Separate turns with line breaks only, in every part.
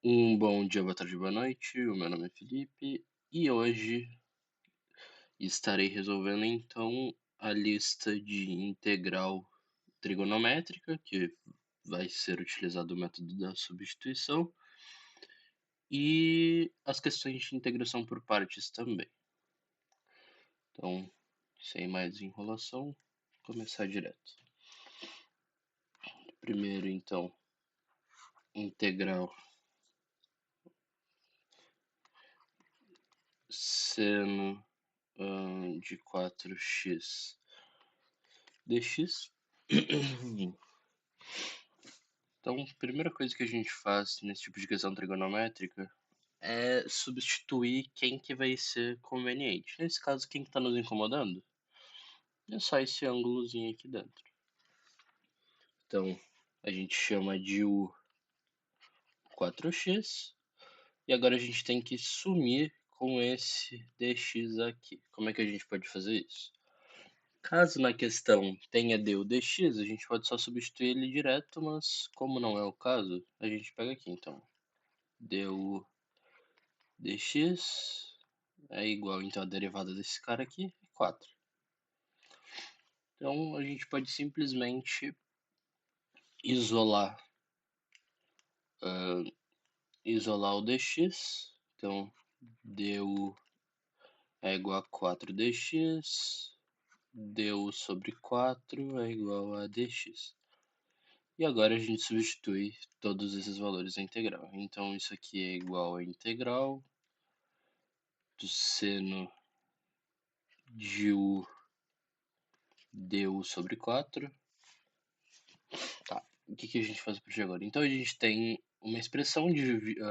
Um bom dia, boa tarde, boa noite. O meu nome é Felipe e hoje estarei resolvendo então a lista de integral trigonométrica, que vai ser utilizado o método da substituição, e as questões de integração por partes também. Então, sem mais enrolação, vou começar direto. Primeiro, então, integral seno de 4x dx. Então, a primeira coisa que a gente faz nesse tipo de questão trigonométrica é substituir quem que vai ser conveniente. Nesse caso, quem que está nos incomodando é só esse ângulozinho aqui dentro. Então, a gente chama de U 4x e agora a gente tem que sumir com esse dx aqui. Como é que a gente pode fazer isso? Caso na questão tenha du dx, a gente pode só substituir ele direto, mas como não é o caso, a gente pega aqui então. Du dx é igual então a derivada desse cara aqui é 4. Então a gente pode simplesmente isolar isolar o dx. Então du é igual a 4dx, du sobre 4 é igual a dx. E agora a gente substitui todos esses valores na integral. Então isso aqui é igual a integral do seno de u du sobre 4. Tá, o que a gente faz a partir de agora? Então a gente tem uma expressão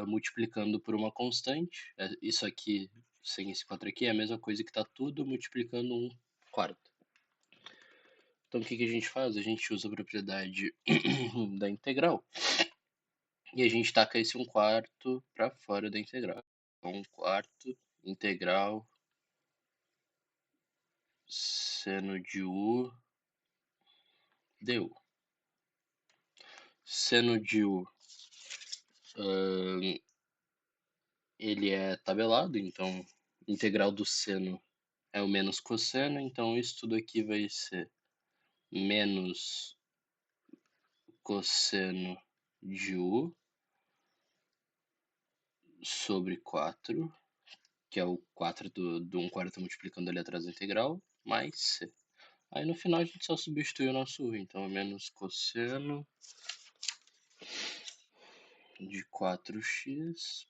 multiplicando por uma constante. Isso aqui, sem esse 4 aqui, é a mesma coisa que está tudo multiplicando um quarto. Então o que a gente faz? A gente usa a propriedade da integral e a gente taca esse 1/4 para fora da integral. Então 1/4 integral seno de u du. Seno de u ele é tabelado, então integral do seno é o menos cosseno, então isso tudo aqui vai ser menos cosseno de u sobre 4, que é o 4 do 1/4 multiplicando ali atrás da integral, mais c. Aí no final a gente só substitui o nosso u, então é menos cosseno de 4x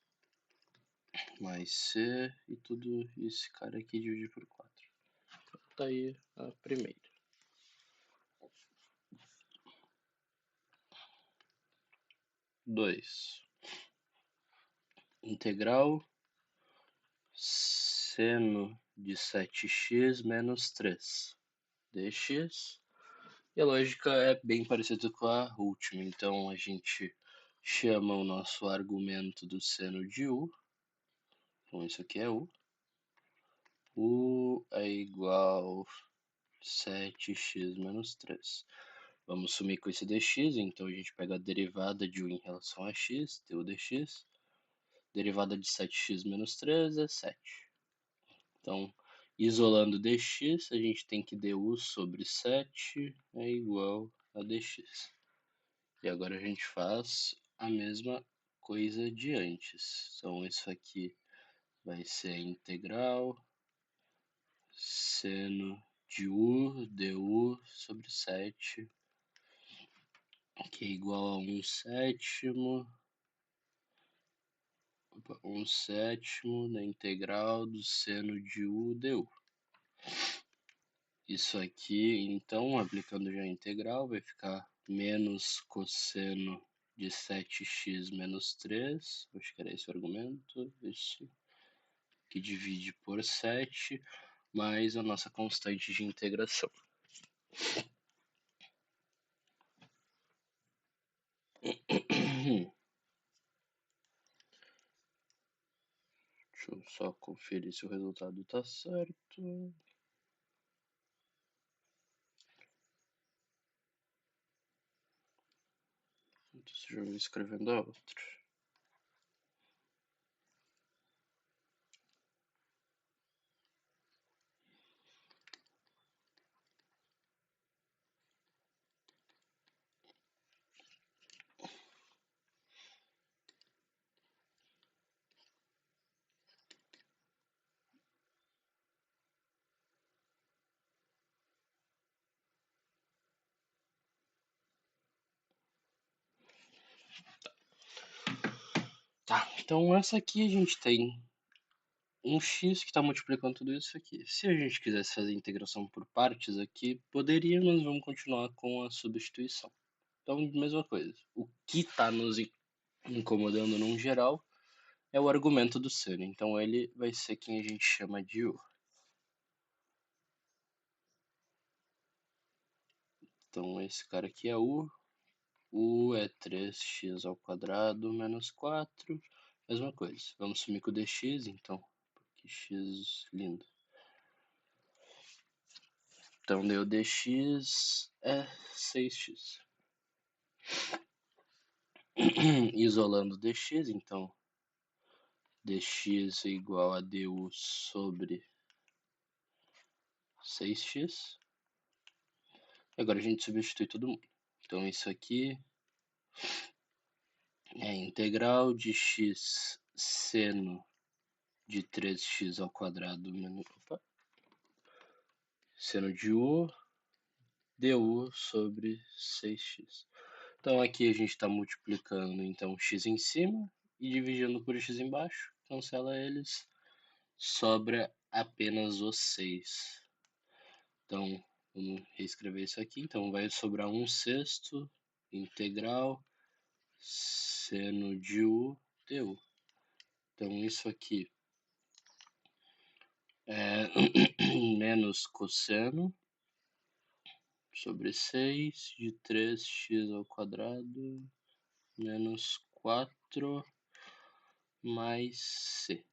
mais c, e tudo esse cara aqui dividido por 4. Então, tá aí a primeira. 2. Integral seno de 7x menos 3 dx. E a lógica é bem parecida com a última, então a gente chama o nosso argumento do seno de u. Então isso aqui é u. U é igual a 7x menos 3. Vamos sumir com esse dx, então a gente pega a derivada de u em relação a x, du dx. Derivada de 7x menos 3 é 7. Então, isolando dx, a gente tem que du sobre 7 é igual a dx. E agora a gente faz a mesma coisa de antes. Então, isso aqui vai ser a integral seno de u du sobre 7, que é igual a 1/7 da integral do seno de u du. Isso aqui, então, aplicando já a integral, vai ficar menos cosseno de 7x menos 3, acho que era esse o argumento, isso, que divide por 7, mais a nossa constante de integração. Deixa eu só conferir se o resultado está certo. Já vou escrevendo a outra. Então, essa aqui a gente tem um x que está multiplicando tudo isso aqui. Se a gente quisesse fazer a integração por partes aqui, poderia, mas vamos continuar com a substituição. Então, mesma coisa. O que está nos incomodando num geral é o argumento do seno. Então, ele vai ser quem a gente chama de u. Então, esse cara aqui é u. U é 3x ao quadrado menos 4. Mesma coisa. Vamos sumir com o dx, então. Que x lindo. Então, deu dx é 6x. Isolando dx, então dx é igual a du sobre 6x. Agora a gente substitui todo mundo. Então isso aqui é integral de x seno de 3x ao quadrado menos seno de u du sobre 6x. Então aqui a gente está multiplicando então x em cima e dividindo por x embaixo. Cancela eles. Sobra apenas o 6. Então, vamos reescrever isso aqui. Então, vai sobrar 1/6 integral seno de u du. Então, isso aqui é menos cosseno sobre 6 de 3x ao quadrado menos 4 mais c.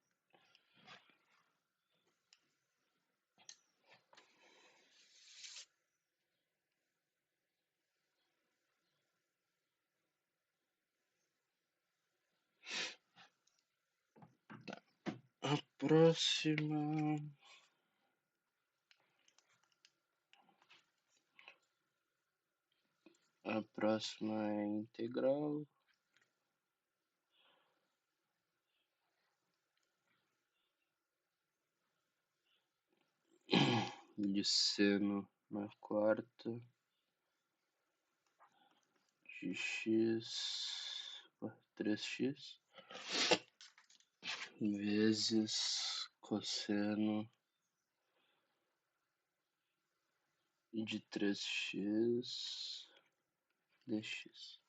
A próxima é integral de seno na quarta de x 3x vezes cosseno de 3x dx.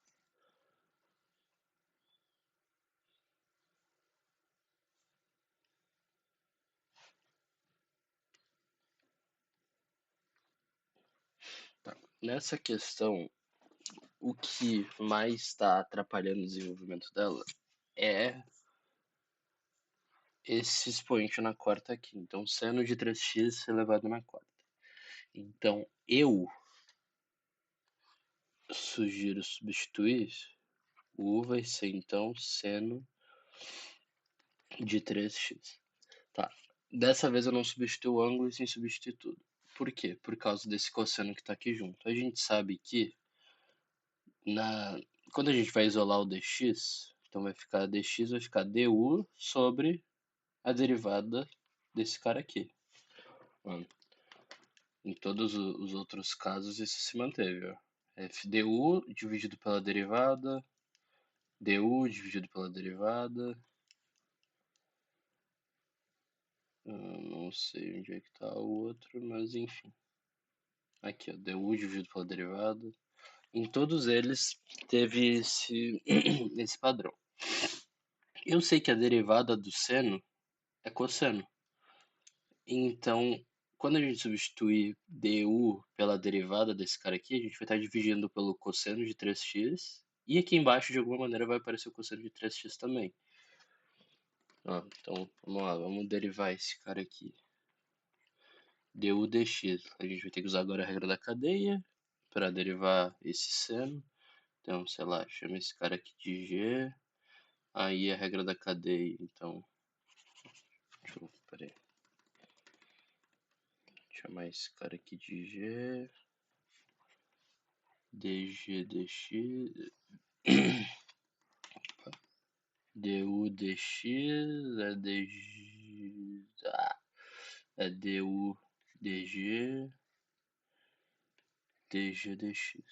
Tá. Nessa questão, o que mais está atrapalhando o desenvolvimento dela é esse expoente na quarta aqui. Então, seno de 3x elevado na quarta. Então, eu sugiro substituir. O u vai ser, então, seno de 3x. Tá. Dessa vez eu não substituo o ângulo e sim substituo tudo. Por quê? Por causa desse cosseno que está aqui junto. A gente sabe que quando a gente vai isolar o dx, então vai ficar dx vai ficar du sobre a derivada desse cara aqui. Em todos os outros casos isso se manteve. Ó. F du dividido pela derivada, du dividido pela derivada. Não sei onde é que está o outro, mas enfim. Aqui, ó, du dividido pela derivada. Em todos eles teve esse padrão. Eu sei que a derivada do seno é cosseno. Então, quando a gente substituir du pela derivada desse cara aqui, a gente vai estar dividindo pelo cosseno de 3x. E aqui embaixo, de alguma maneira, vai aparecer o cosseno de 3x também. Então, vamos lá, vamos derivar esse cara aqui. Du dx. A gente vai ter que usar agora a regra da cadeia para derivar esse seno. Então, sei lá, chama esse cara aqui de g. Aí a regra da cadeia, então... Peraí. Chamar esse cara aqui de g. dg dx... du dx é dg... é du dg... dg dx.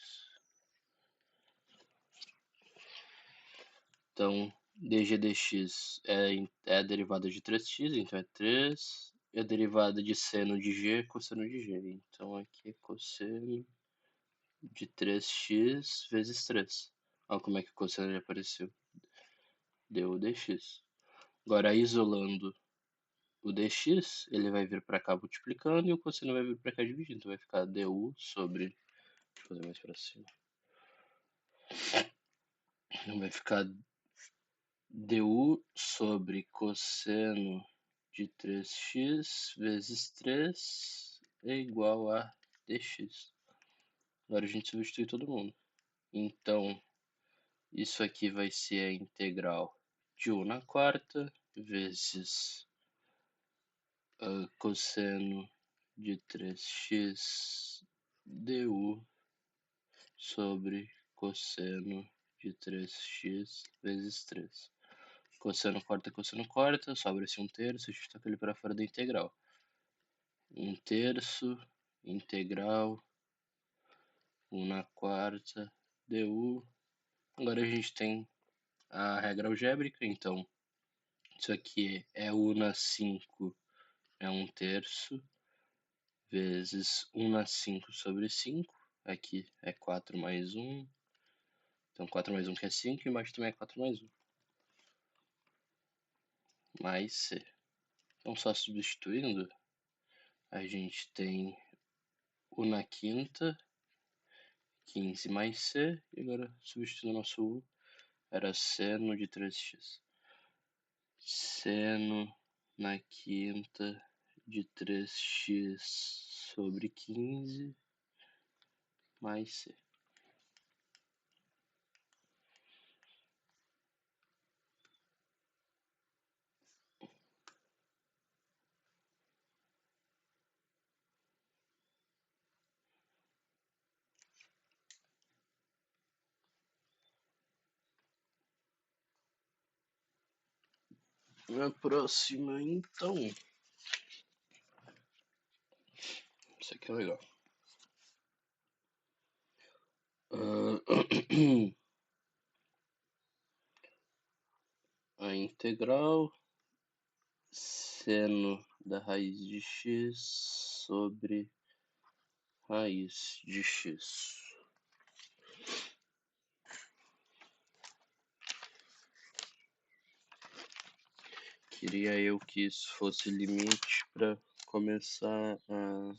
Então, dg dx é a derivada de 3x, então é 3. E a derivada de seno de g é cosseno de g. Então aqui é cosseno de 3x vezes 3. Olha como é que o cosseno já apareceu. Deu dx. Agora, isolando o dx, ele vai vir para cá multiplicando e o cosseno vai vir para cá dividindo. Então vai ficar du sobre... Deixa eu fazer mais para cima. Então vai ficar du sobre cosseno de 3x vezes 3 é igual a dx. Agora a gente substitui todo mundo. Então, isso aqui vai ser a integral de 1 na quarta vezes cosseno de 3x du sobre cosseno de 3x vezes 3. Cosseno corta, sobra-se 1/3, a gente taca ele para fora da integral. 1/3 integral 1 na quarta du. Agora a gente tem a regra algébrica, então isso aqui é 1 na 5 é 1/3 vezes 1 na 5 sobre 5. Aqui é 4 mais 1. Então 4 mais 1 que é 5, e embaixo também é 4 mais 1. Mais C. Então só substituindo, a gente tem 1 na quinta, 15 mais C, e agora substituindo o nosso U, era seno de 3x. Seno na quinta de 3x sobre 15 mais C. A próxima, então. Isso aqui é legal. A integral seno da raiz de x sobre raiz de x. Queria eu que isso fosse limite para começar a...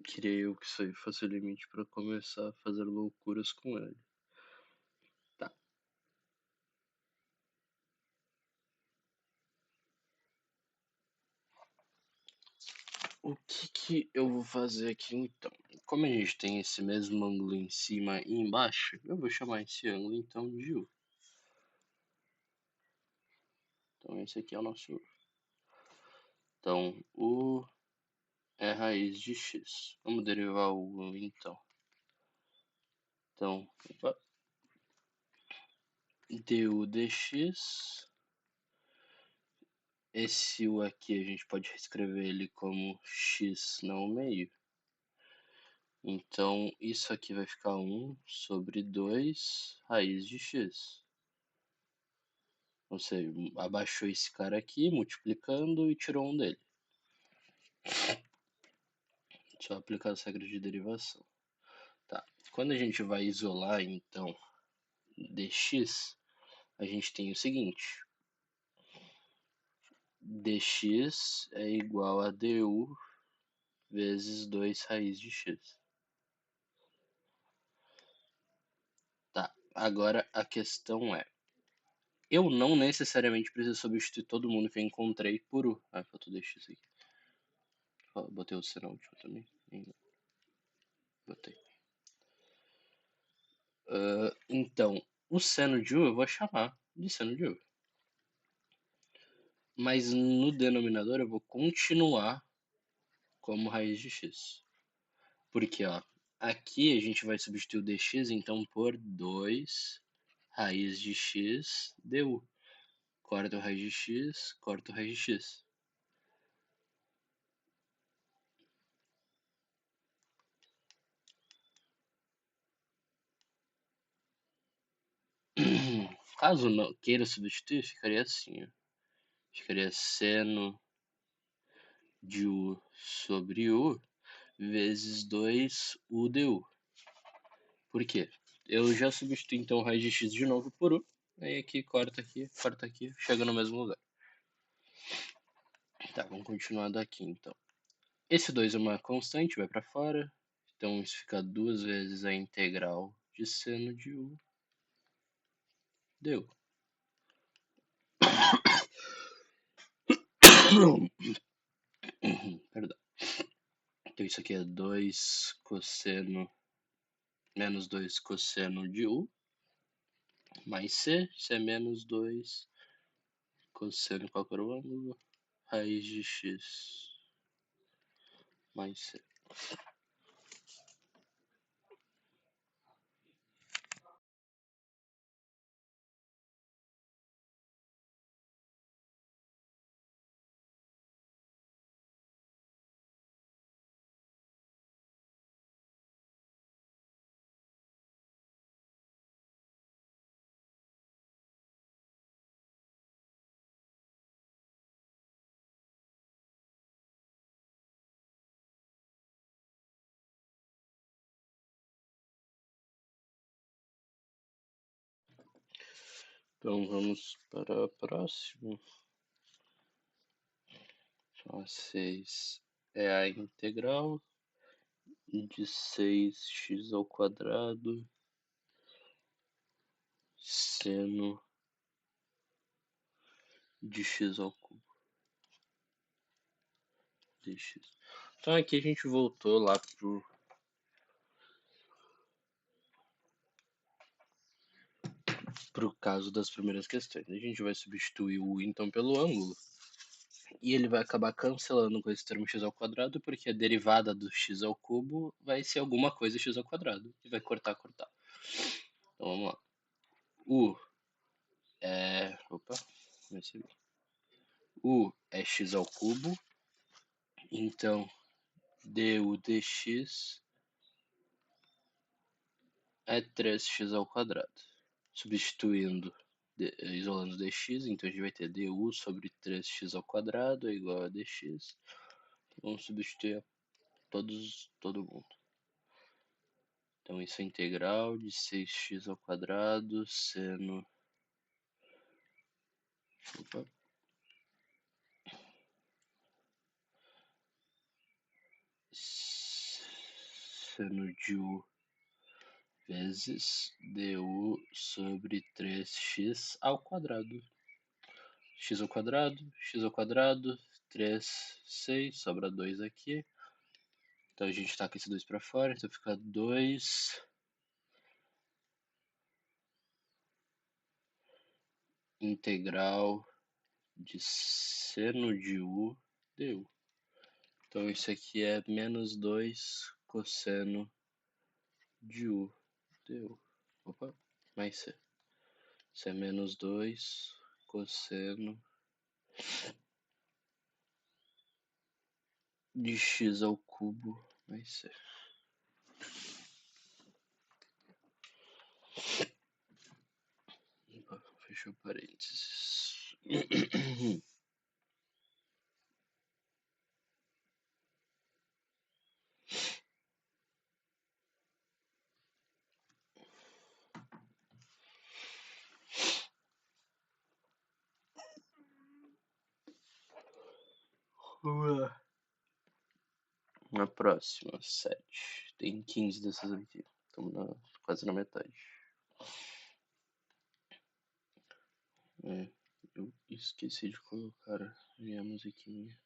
Queria eu que isso aí fosse limite para começar a fazer loucuras com ele. Tá. O que eu vou fazer aqui então? Como a gente tem esse mesmo ângulo em cima e embaixo, eu vou chamar esse ângulo então de U. Então esse aqui é o nosso U. Então U é raiz de x. Vamos derivar o U então. Então, du dx. Esse U aqui a gente pode escrever ele como x não meio. Então, isso aqui vai ficar 1 sobre 2 raiz de x. Ou seja, abaixou esse cara aqui, multiplicando, e tirou 1 dele. Só aplicar as regras de derivação. Tá. Quando a gente vai isolar, então, dx, a gente tem o seguinte. Dx é igual a du vezes 2 raiz de x. Tá, agora a questão é, eu não necessariamente preciso substituir todo mundo que eu encontrei por U. Ah, faltou dx aqui. Botei o C na última também. Botei. Então, o seno de U eu vou chamar de seno de U. Mas no denominador eu vou continuar como raiz de x. Porque, ó, aqui a gente vai substituir o dx, então, por 2 raiz de x du. Corta o raiz de x, corta o raiz de x. Caso não queira substituir, ficaria assim, ó. Ficaria seno de U sobre U vezes 2U de U. Por quê? Eu já substituí então raiz de x de novo por U. Aí aqui, corta aqui, chega no mesmo lugar. Tá, vamos continuar daqui então. Esse 2 é uma constante, vai para fora. Então isso fica 2 vezes a integral de seno de U de U. Perdão. Então isso aqui é 2 cosseno menos 2 cosseno de U mais C. C é menos 2 cosseno qualquer ângulo raiz de x mais C. Então vamos para a próxima. Então a 6 é a integral de 6x ao quadrado seno de x ao cubo dx. Então aqui a gente voltou lá pro caso das primeiras questões. A gente vai substituir o então pelo ângulo. E ele vai acabar cancelando com esse termo x ao quadrado, porque a derivada do x ao cubo vai ser alguma coisa x ao quadrado. E vai cortar. Então vamos lá. U é... Opa, recebi. U é x ao cubo. Então, du dx é 3x ao quadrado. Substituindo, isolando dx, então a gente vai ter du sobre 3x ao quadrado é igual a dx. Vamos substituir todo mundo. Então isso é integral de 6x ao quadrado seno... Opa. Seno de U vezes du sobre 3x ao quadrado. X ao quadrado, 3, 6, sobra 2 aqui. Então a gente taca esse 2 para fora, então fica 2 integral de seno de U de U. Então isso aqui é menos 2 cosseno de U de U. Opa, mais C. Isso é menos 2 cosseno de x ao cubo mais C. Opa, fechou parênteses. Na próxima, 7. Tem 15 dessas aqui. Estamos quase na metade. Eu esqueci de colocar a minha musiquinha.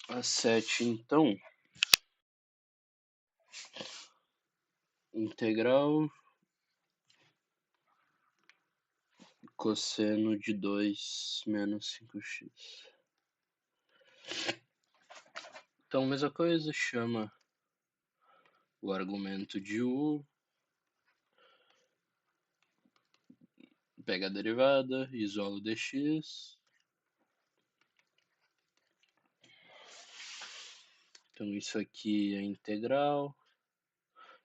A 7, então, integral cosseno de 2 menos 5x. Então, mesma coisa, chama o argumento de u, pega a derivada, isola o dx. Então, isso aqui é integral.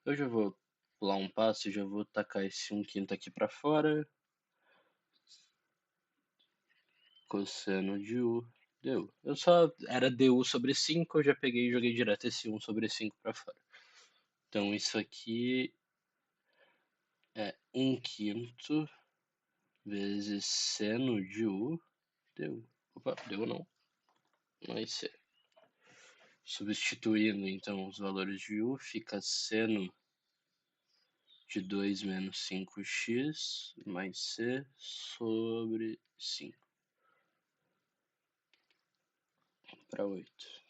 Eu já vou pular um passo e já vou tacar esse 1/5 aqui para fora. Cosseno de u deu. Eu só era du sobre 5, eu já peguei e joguei direto esse 1 sobre 5 para fora. Então isso aqui é 1/5 vezes seno de u deu. Opa, deu não. Vai ser. Substituindo então os valores de u, fica seno de 2 menos 5x mais c sobre 5 para 8.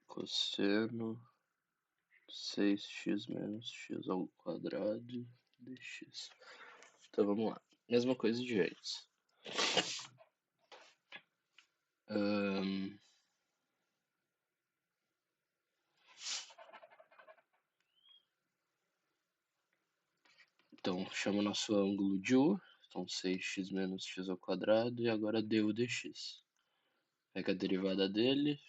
Cosseno 6x menos x ao quadrado dx. Então vamos lá. Mesma coisa de antes. Então chama o nosso ângulo de u. Então 6x menos x ao quadrado. E agora du dx. Pega a derivada dele.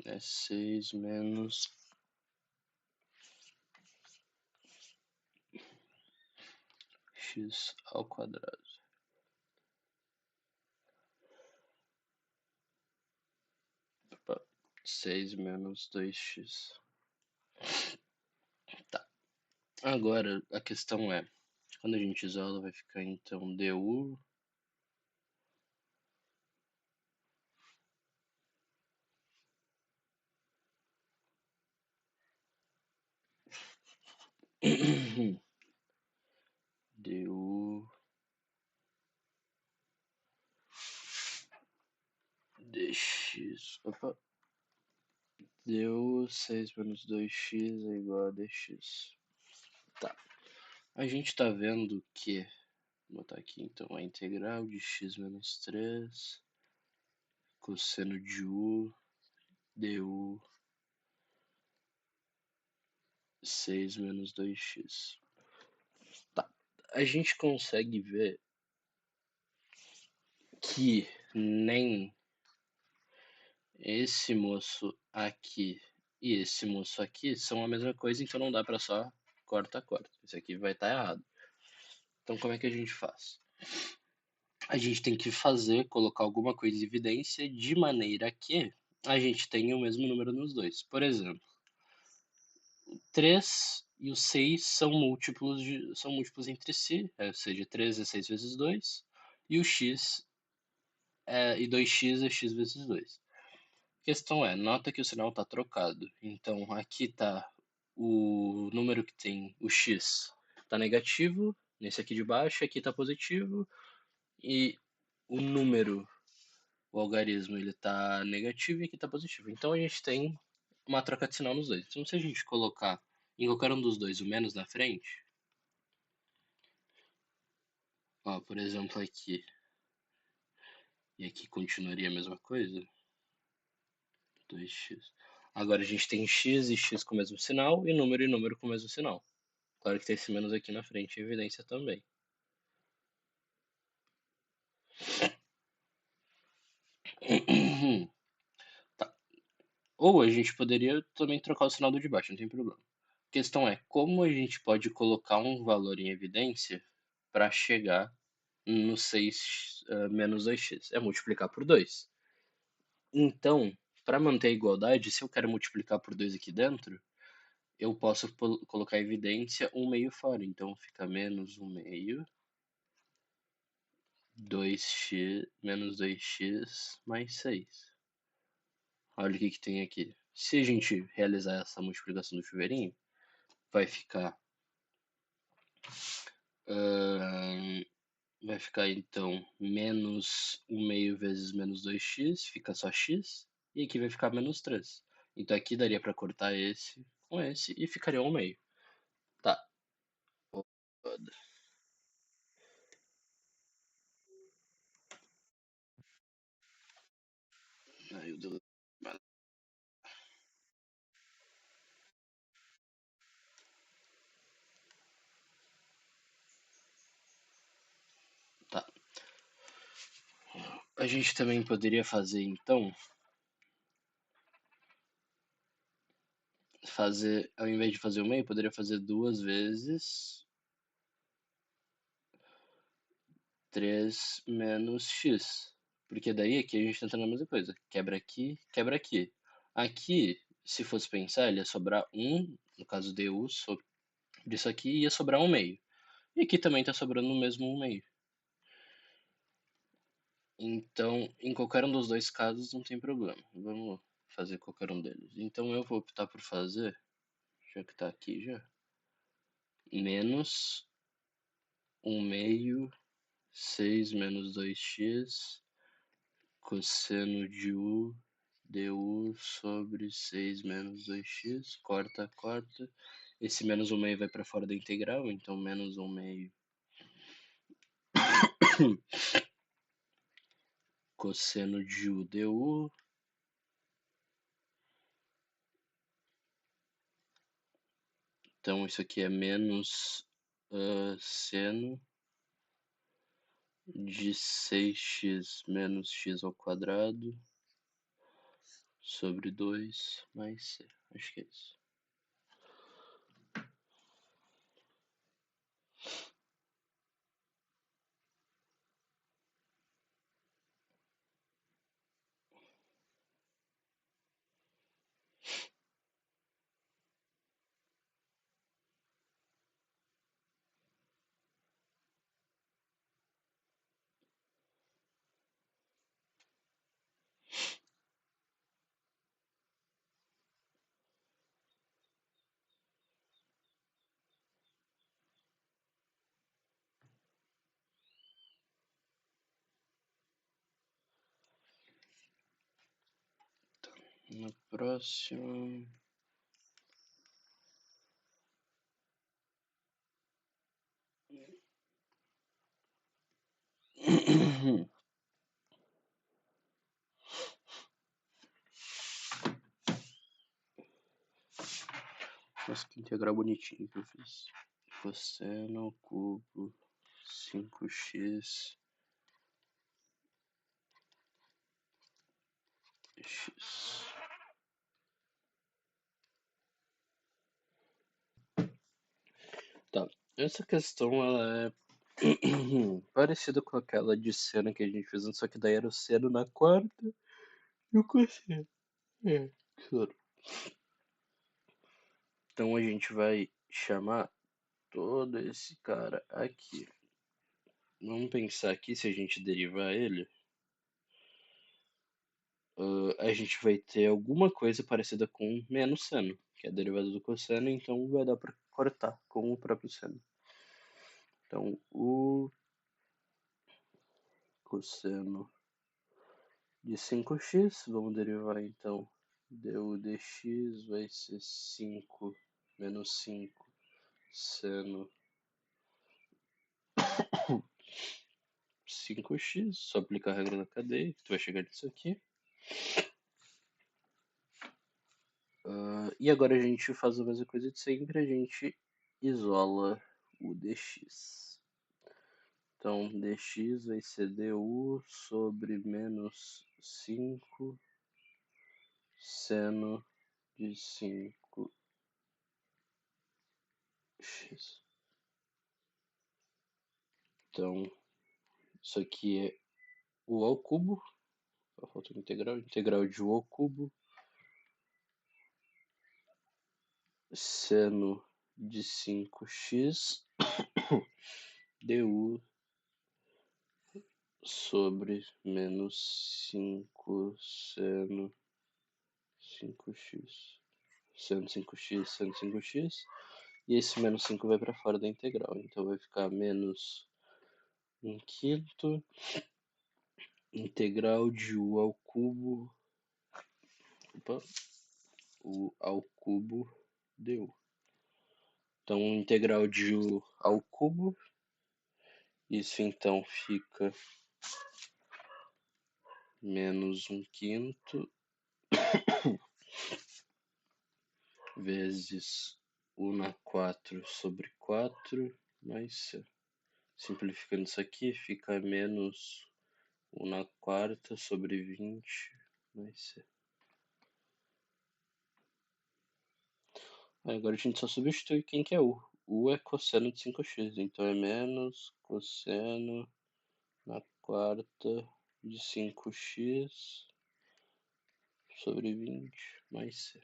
É 6 menos x ao quadrado. Opa, 6 menos 2x. Tá. Agora a questão é, quando a gente isola vai ficar então du du dx. Opa. Deu 6 menos 2x é igual a dx. Tá. A gente tá vendo que, vou botar aqui então, a integral de x menos 3 cosseno de u du 6 menos 2x. Tá. A gente consegue ver que nem esse moço aqui e esse moço aqui são a mesma coisa, então não dá para só corta. Esse aqui vai estar errado. Então como é que a gente faz? A gente tem que colocar alguma coisa em evidência de maneira que a gente tenha o mesmo número nos dois. Por exemplo, o 3 e o 6 são múltiplos entre si, ou seja, 3 é 6 vezes 2, e o x e 2x é x vezes 2. A questão é, nota que o sinal está trocado. Então, aqui está o número que tem o x está negativo, nesse aqui de baixo, aqui está positivo, e o número, o algarismo, ele está negativo e aqui está positivo. Então, a gente tem uma troca de sinal nos dois. Então, se a gente colocar em qualquer um dos dois o menos na frente, ó, por exemplo, aqui, e aqui continuaria a mesma coisa, 2x. Agora a gente tem x e x com o mesmo sinal, e número com o mesmo sinal. Claro que tem esse menos aqui na frente em evidência também. Tá. Ou a gente poderia também trocar o sinal do de baixo, não tem problema. A questão é como a gente pode colocar um valor em evidência para chegar no 6 menos 2x. É multiplicar por 2. Então, para manter a igualdade, se eu quero multiplicar por 2 aqui dentro, eu posso colocar em evidência 1 meio fora. Então, fica menos 1 meio, 2x, menos 2x mais 6. Olha o que tem aqui. Se a gente realizar essa multiplicação do chuveirinho, vai ficar... vai ficar, então, menos 1 meio vezes menos 2x, fica só x. E aqui vai ficar menos 3. Então, aqui daria para cortar esse com esse e ficaria 1 meio. Tá. Foda. Aí o dele... Tá. A gente também poderia fazer, então, ao invés de fazer 1 meio, poderia fazer 2 vezes 3 menos x. Porque daí aqui a gente tá tentando a mesma coisa. Quebra aqui, quebra aqui. Aqui, se fosse pensar, ele ia sobrar 1, no caso du, sobre isso aqui ia sobrar 1 meio. E aqui também tá sobrando o mesmo 1 meio. Então, em qualquer um dos dois casos, não tem problema. Vamos fazer qualquer um deles. Então, eu vou optar por fazer, já que tá aqui já, menos 1 meio, 6 menos 2x, cosseno de u, du sobre 6 menos 2x, corta, corta. Esse menos 1 meio vai para fora da integral, então menos 1 meio cosseno de u du. Então isso aqui é menos seno de 6x menos x ao quadrado sobre 2 mais c. Acho que é isso. Na próxima... Nossa, que integral bonitinho que eu fiz. Cosseno ao cubo 5x x. Tá, essa questão ela é parecida com aquela de seno que a gente fez, só que daí era o seno na quarta e o cosseno. É, claro. Então a gente vai chamar todo esse cara aqui. Vamos pensar aqui, se a gente derivar ele, a gente vai ter alguma coisa parecida com menos seno, que é a derivada do cosseno, então vai dar para cortar com o próprio seno. Então, o cosseno de 5x, vamos derivar então, du dx vai ser 5 menos 5 seno 5x, só aplicar a regra da cadeia, que tu vai chegar nisso aqui. E agora a gente faz a mesma coisa de sempre, a gente isola o dx. Então, dx vai ser du sobre menos 5 seno de 5x. Então, isso aqui é u ao cubo. Só falta o integral. Integral de u ao cubo. Seno de 5x du sobre menos 5 seno 5x. Seno 5x, seno 5x. E esse menos 5 vai para fora da integral. Então vai ficar menos 1/5 integral de u ao cubo. Opa, u ao cubo du. Então, integral de u ao cubo. Isso então fica menos 1/5 vezes u na 4 sobre 4 mais c. Simplificando isso aqui, fica menos u na quarta sobre 20 mais c. Agora a gente só substitui quem que é u. U é cosseno de 5x, então é menos cosseno na quarta de 5x sobre 20 mais c.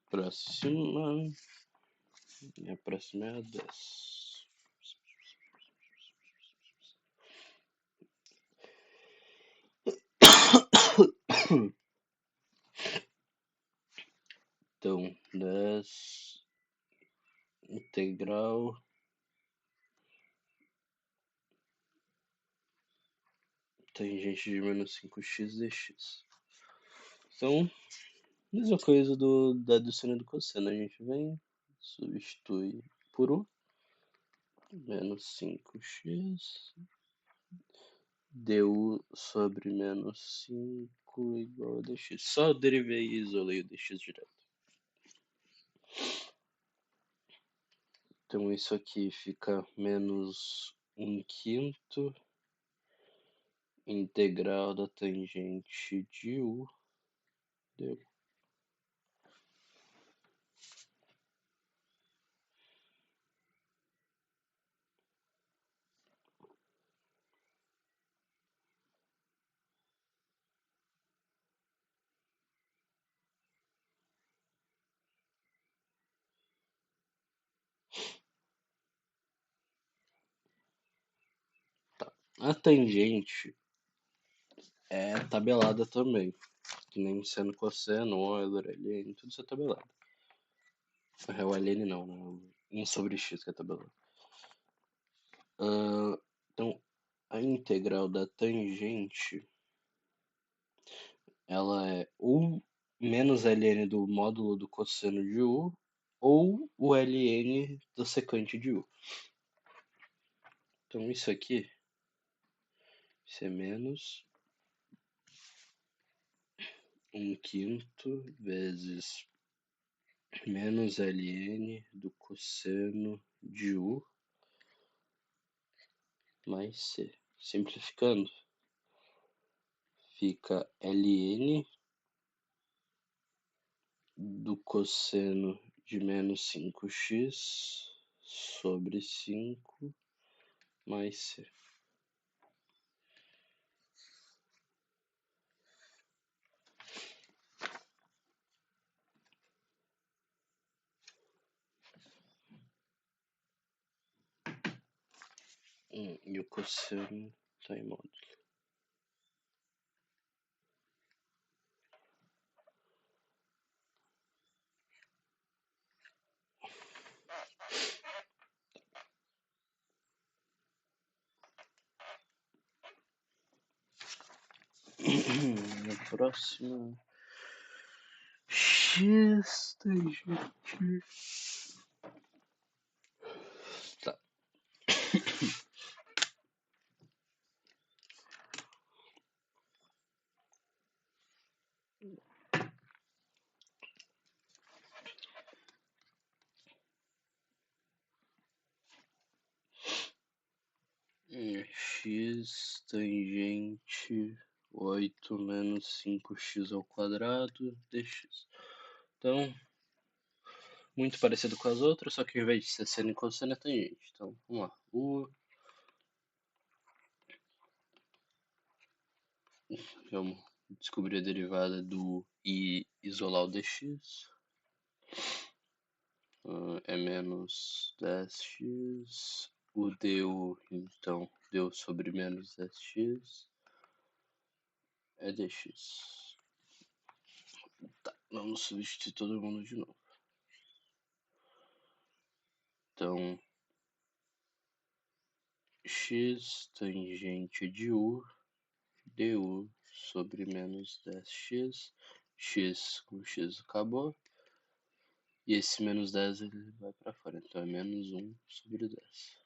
Próxima. E a próxima é a 10. Então, 10 integral tangente de menos 5x dx. Então, mesma coisa do seno e do cosseno. A gente vem, substitui por u, menos 5x, du sobre menos 5 igual a dx. Só derivei e isolei o dx direto. Então isso aqui fica menos 1/5 integral da tangente de u du. Tá. A tangente é tabelada também, que nem seno, cosseno, Euler, ln, tudo isso é tabelado. É o ln não, né? 1 sobre x que é tabelado. Então, a integral da tangente, ela é ou menos ln do módulo do cosseno de u, ou o ln do secante de u. Então, isso aqui, isso é menos 1/5 vezes menos ln do cosseno de u mais c. Simplificando, fica ln do cosseno de menos 5x sobre 5 mais c. E o cosseno está em módulo. A próxima x tangente. Tá. x tangente 8 menos 5x ao quadrado dx. Então, muito parecido com as outras, só que ao invés de ser seno e cosseno é tangente. Então, vamos lá. Vamos descobrir a derivada do i isolar o dx. É menos 10x. O du, então, deu sobre menos 10x é dx. Tá, vamos substituir todo mundo de novo. Então, x tangente de u, du sobre menos 10x, x com x acabou, e esse menos 10 ele vai para fora, então é menos 1 sobre 10.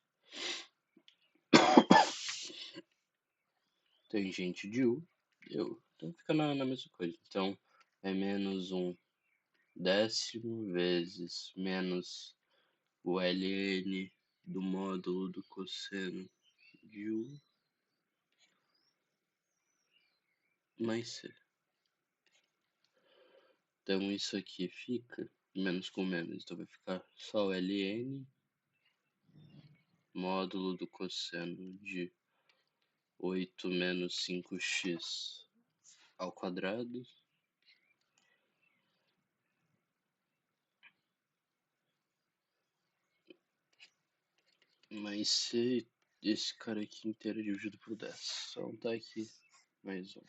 Tangente de u, du, então fica na mesma coisa, então é menos 1 décimo vezes menos o ln do módulo do cosseno de u mais c. Então isso aqui fica menos com menos, então vai ficar só o ln módulo do cosseno de 8 menos 5x ao quadrado mais c, esse cara aqui inteiro dividido por 10. Então tá aqui mais um.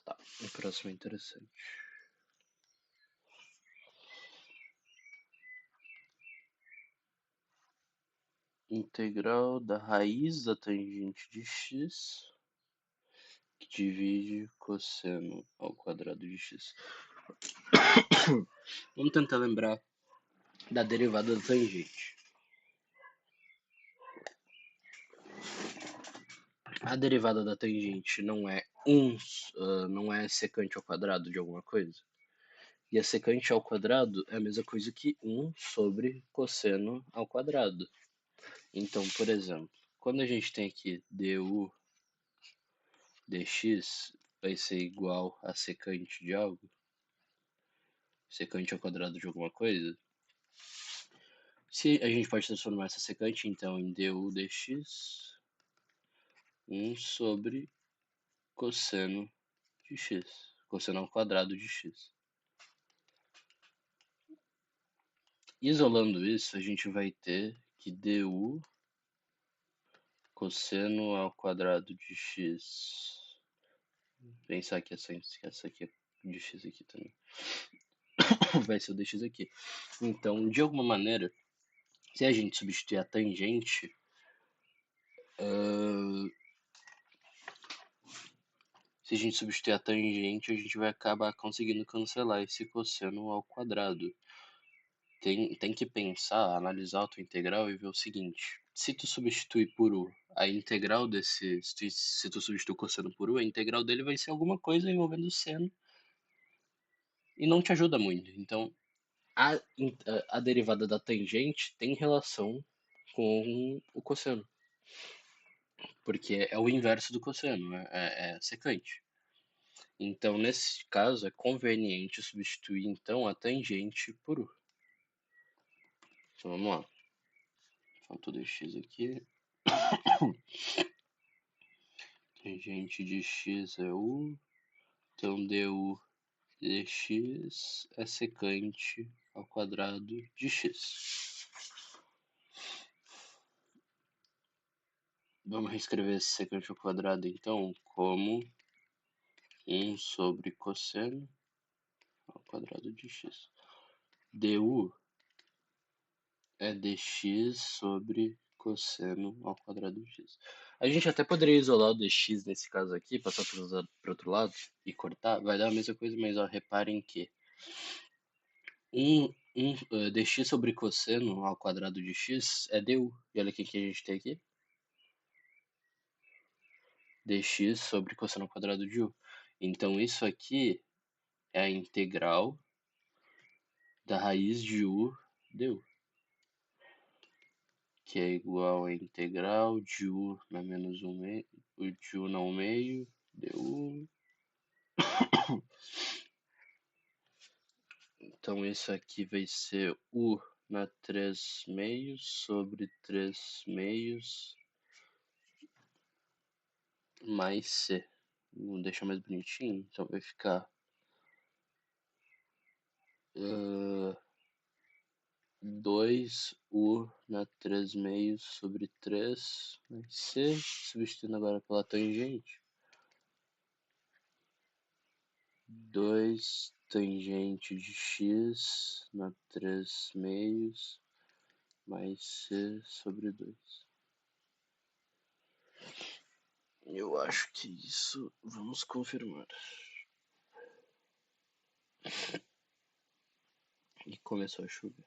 Tá, o próximo é interessante. Integral da raiz da tangente de x que divide cosseno ao quadrado de x. Vamos tentar lembrar da derivada da tangente. A derivada da tangente não é não é secante ao quadrado de alguma coisa. E a secante ao quadrado é a mesma coisa que 1 sobre cosseno ao quadrado. Então, por exemplo, quando a gente tem aqui du dx vai ser igual a secante de algo, secante ao quadrado de alguma coisa, se a gente pode transformar essa secante então em du dx 1 sobre cosseno de x, cosseno ao quadrado de x. Isolando isso, a gente vai ter que du cosseno ao quadrado de x. Pensar que essa aqui é de x aqui também. Vai ser o dx aqui. Então, de alguma maneira, se a gente substituir a tangente, a gente vai acabar conseguindo cancelar esse cosseno ao quadrado. Tem que pensar, analisar a tua integral e ver o seguinte: se tu substituir por u, a integral desse, se tu substituir o cosseno por u, a integral dele vai ser alguma coisa envolvendo seno e não te ajuda muito. Então, a derivada da tangente tem relação com o cosseno, porque é o inverso do cosseno, é secante. Então, nesse caso, é conveniente substituir então a tangente por u. Então, vamos lá. Então, tudo x aqui. Tangente de x é u. Então, du dx é secante ao quadrado de x. Vamos reescrever esse secante ao quadrado, então, como 1 sobre cosseno ao quadrado de x. Du é dx sobre cosseno ao quadrado de x. A gente até poderia isolar o dx nesse caso aqui, passar para o outro lado e cortar. Vai dar a mesma coisa, mas ó, reparem que dx sobre cosseno ao quadrado de x é du. E olha o que a gente tem aqui. dx sobre cosseno ao quadrado de u. Então, isso aqui é a integral da raiz de u du, que é igual a integral de u na menos 1 meio, de u na 1 meio, du. Então, isso aqui vai ser u na 3 meios sobre 3 meios mais c. Vou deixar mais bonitinho, então vai ficar 2u na 3 meios sobre 3 mais c, substituindo agora pela tangente. 2 tangente de x na 3 meios mais c sobre 2. Eu acho que isso vamos confirmar. E começou a chover.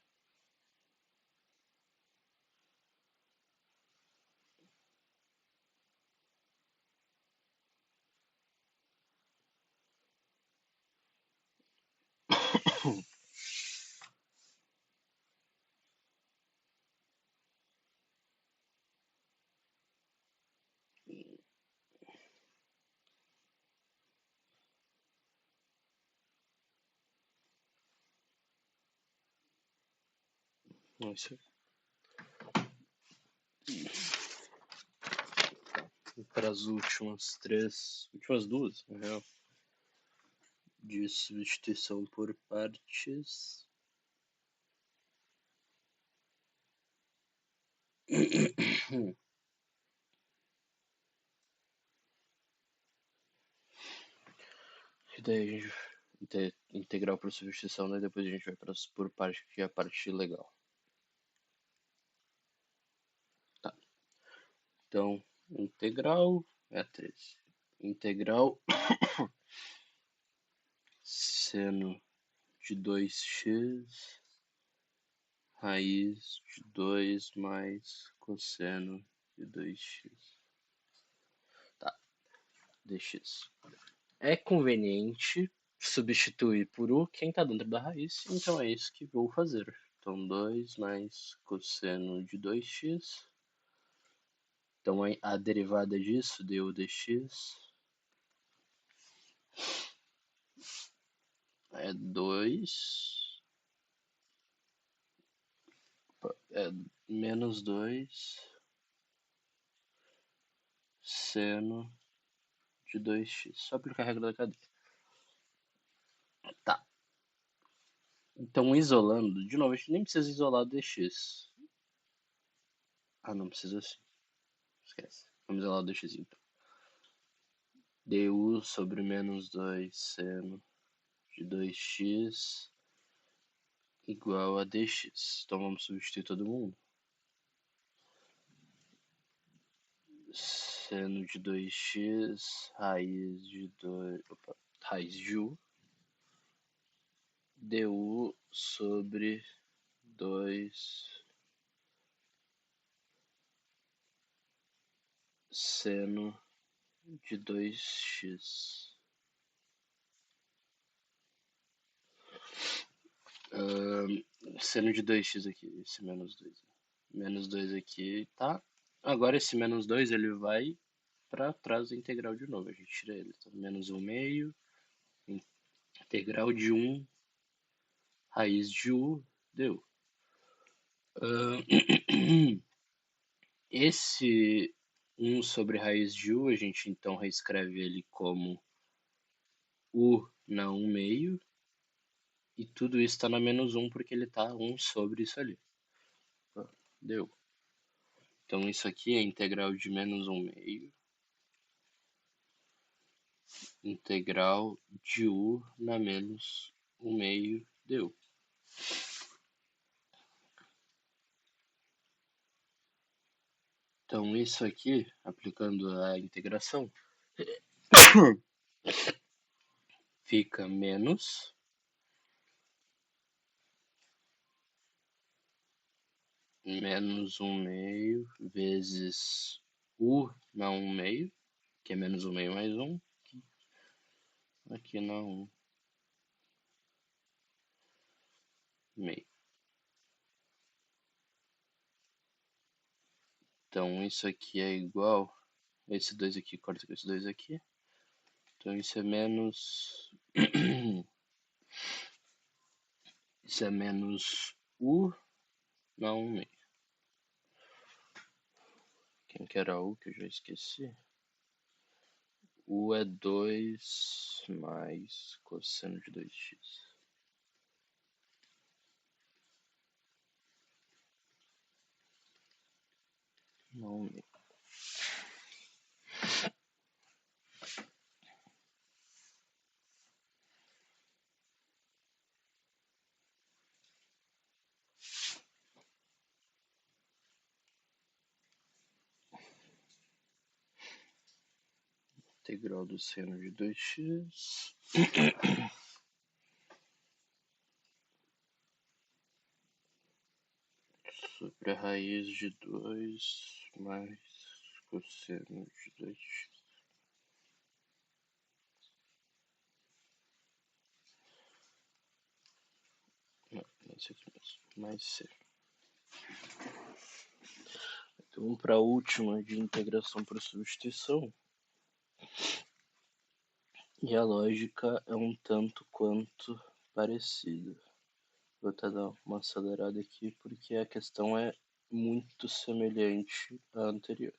Nossa. Para as últimas duas, na real, de substituição por partes. E daí a gente integral por substituição, né? Depois a gente vai para por parte, que é a parte legal. Tá. Então, integral é 13. Integral seno de 2x raiz de 2 mais cosseno de 2x. Tá, dx. É conveniente substituir por u quem está dentro da raiz, então é isso que vou fazer. Então, 2 mais cosseno de 2x. Então, a derivada disso, du dx, é 2, é menos 2 seno de 2x. Só aplicar a regra da cadeia. Tá. Então, isolando, de novo, a gente nem precisa isolar o dx. Ah, não precisa sim. Esquece. Vamos isolar o dx então. Du sobre menos 2 seno de 2x igual a dx. Então, vamos substituir todo mundo. Seno de 2x, raiz de 2... Opa, raiz de u. Du sobre 2 seno de 2x. Seno de 2x aqui, esse menos 2. Menos 2 aqui, tá? Agora esse menos 2 ele vai para trás da integral de novo. A gente tira ele. Então, menos 1 meio, integral de 1, raiz de u, deu. Esse 1 sobre raiz de u, a gente então reescreve ele como u na 1 meio. E tudo isso está na menos 1 porque ele está 1 sobre isso ali. Deu. Então isso aqui é integral de menos 1 meio. Integral de u na menos 1 meio deu. Então isso aqui, aplicando a integração, fica menos menos 1 meio vezes u na 1 meio que é menos 1 meio mais 1. Aqui na 1 meio. Então isso aqui é igual. Esse 2 aqui corta com esse 2 aqui. Então isso é menos. Isso é menos U na 1 meio. Quem que era U que eu já esqueci? U é 2 mais cosseno de 2x. Não meio. Integral do seno de 2x sobre a raiz de 2 mais cosseno de 2x. Não, esse aqui mesmo. Mais c. Então vamos para a última de integração por substituição. E a lógica é um tanto quanto parecida. Vou até dar uma acelerada aqui porque a questão é muito semelhante à anterior.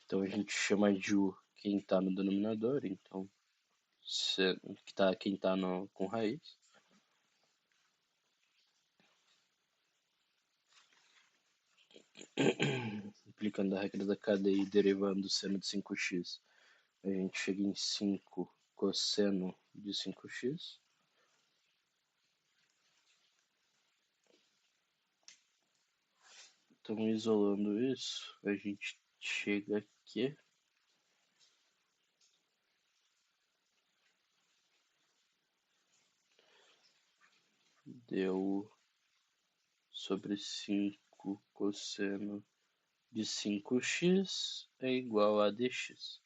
Então a gente chama de U quem está no denominador, então quem está com raiz. Aplicando a regra da cadeia e derivando o seno de 5x, a gente chega em 5 cosseno de 5x. Então, isolando isso, a gente chega aqui deu sobre 5 cosseno de 5x é igual a dx.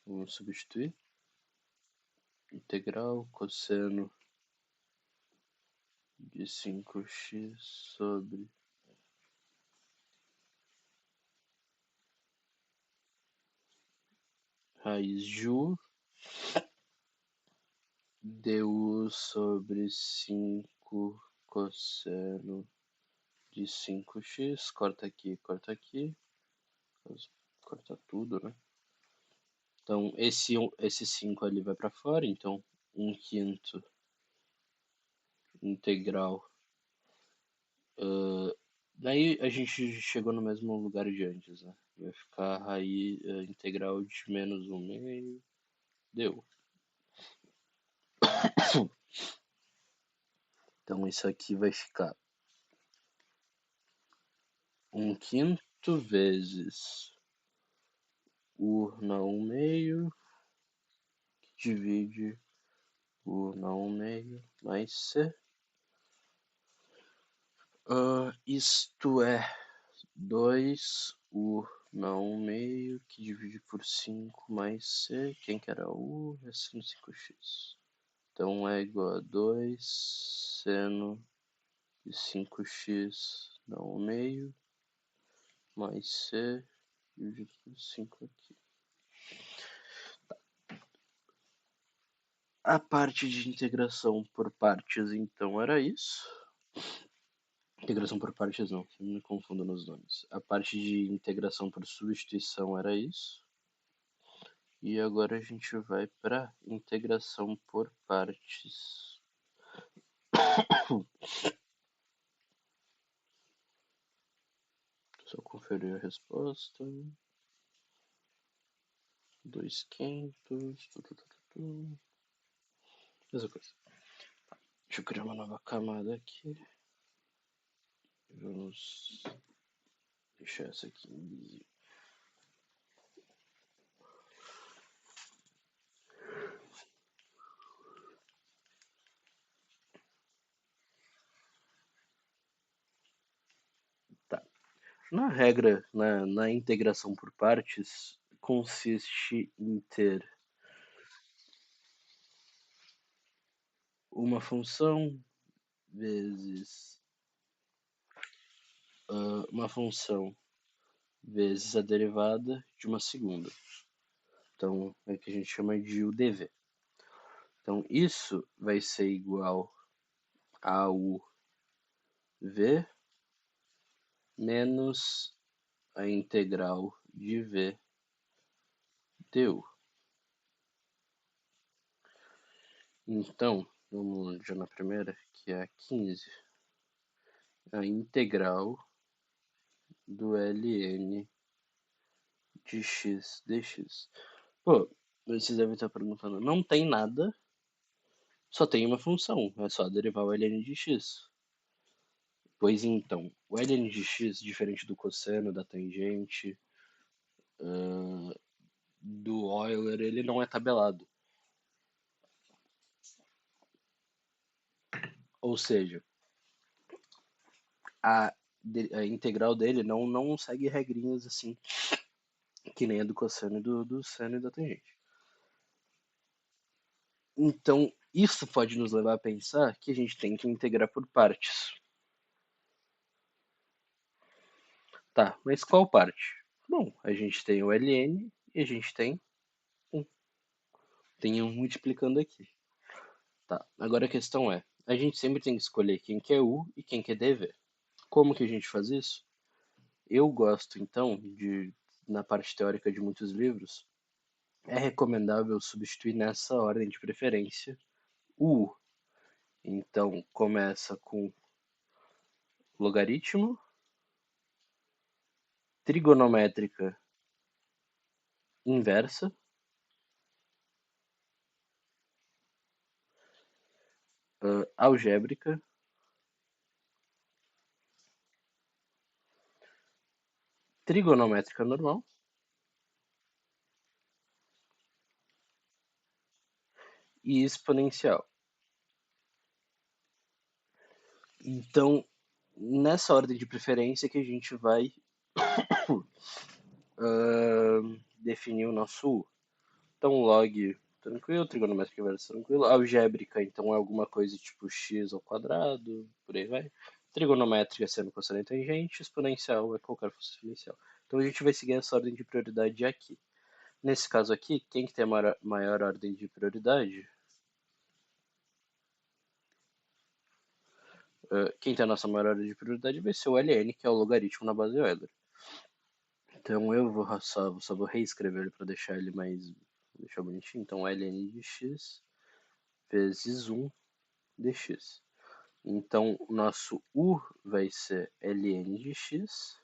Vamos substituir. Integral cosseno de 5x sobre raiz de U du sobre 5 cosseno de 5x. Corta aqui, corta tudo, né? Então esse 5 ali vai para fora, então 1/5 integral. Daí a gente chegou no mesmo lugar de antes, né? Vai ficar raiz integral de menos 1 meio. Deu. Então isso aqui vai ficar 1/5 vezes U na 1 meio, que divide U na 1 meio mais C. Isto é 2U na 1 meio, que divide por 5 mais C. Quem que era U? É seno 5x. Então é igual a 2 seno de 5x na 1 meio mais C dividido por 5 aqui. A parte de integração por partes, então, era isso. Integração por partes não, me confundo nos nomes. A parte de integração por substituição era isso. E agora a gente vai para integração por partes. Só conferir a resposta. 2/500. Mesma coisa. Deixa eu criar uma nova camada aqui. Vamos deixar essa aqui invisível. Na regra, na integração por partes, consiste em ter uma função vezes a derivada de uma segunda. Então, é o que a gente chama de UDV. Então, isso vai ser igual a UV menos a integral de V du. Então, vamos já na primeira, que é a 15. A integral do ln de x dx. Pô, vocês devem estar perguntando, não tem nada, só tem uma função, é só derivar o ln de x. Pois então, o ln de x, diferente do cosseno, da tangente, do Euler, ele não é tabelado. Ou seja, a integral dele não segue regrinhas assim, que nem a do cosseno, do seno e da tangente. Então, isso pode nos levar a pensar que a gente tem que integrar por partes. Tá, mas qual parte? Bom, a gente tem o ln e a gente tem 1. Tem 1 multiplicando aqui. Tá, agora a questão é, a gente sempre tem que escolher quem que é u e quem que é dv. Como que a gente faz isso? Eu gosto, então, na parte teórica de muitos livros, é recomendável substituir nessa ordem de preferência o u. Então, começa com logaritmo, trigonométrica inversa, algébrica, trigonométrica normal e exponencial. Então, nessa ordem de preferência que a gente vai definir o nosso u. Então, log, tranquilo, trigonométrica inversa, tranquilo. Algébrica, então, é alguma coisa tipo x ao quadrado, por aí vai. Trigonométrica sendo cosseno e tangente, exponencial é qualquer função exponencial. Então, a gente vai seguir essa ordem de prioridade aqui. Nesse caso aqui, quem que tem a maior ordem de prioridade? Quem tem a nossa maior ordem de prioridade vai ser o ln, que é o logaritmo na base Euler. Então eu só vou reescrever ele para deixar ele mais bonitinho. Então ln de x vezes 1 dx. Então o nosso u vai ser ln de x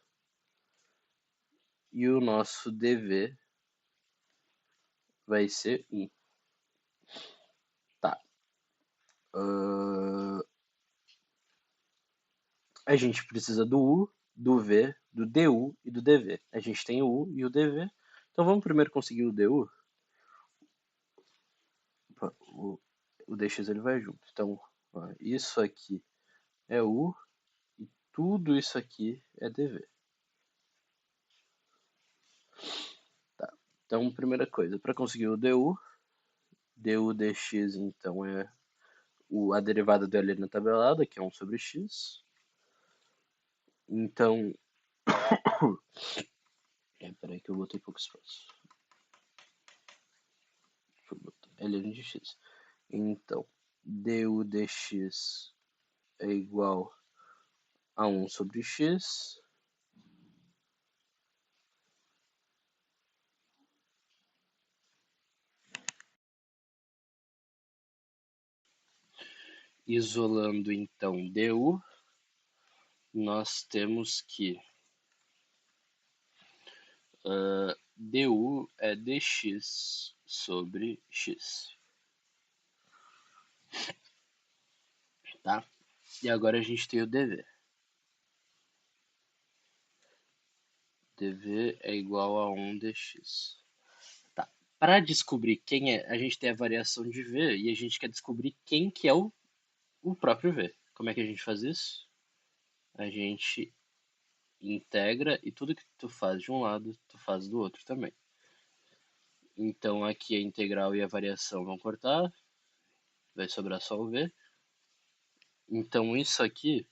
e o nosso dv vai ser 1. Tá. A gente precisa do u, do v, do du e do dv. A gente tem o u e o dv. Então vamos primeiro conseguir o du. O dx ele vai junto. Então, ó, isso aqui é u e tudo isso aqui é dv. Tá. Então, primeira coisa, para conseguir o du dx então é a derivada do ln na tabelada, que é 1 sobre x. Então, peraí que eu botei pouco espaço. Deixa eu botar ln de x. Então, du dx é igual a 1 sobre x. Isolando então du, nós temos que du é dx sobre x. Tá? E agora a gente tem o dv. dv é igual a 1 dx. Tá. Para descobrir quem é, a gente tem a variação de v e a gente quer descobrir quem que é o próprio v. Como é que a gente faz isso? A gente integra e tudo que tu faz de um lado, tu faz do outro também. Então aqui a integral e a variação vão cortar, vai sobrar só o v. Então isso aqui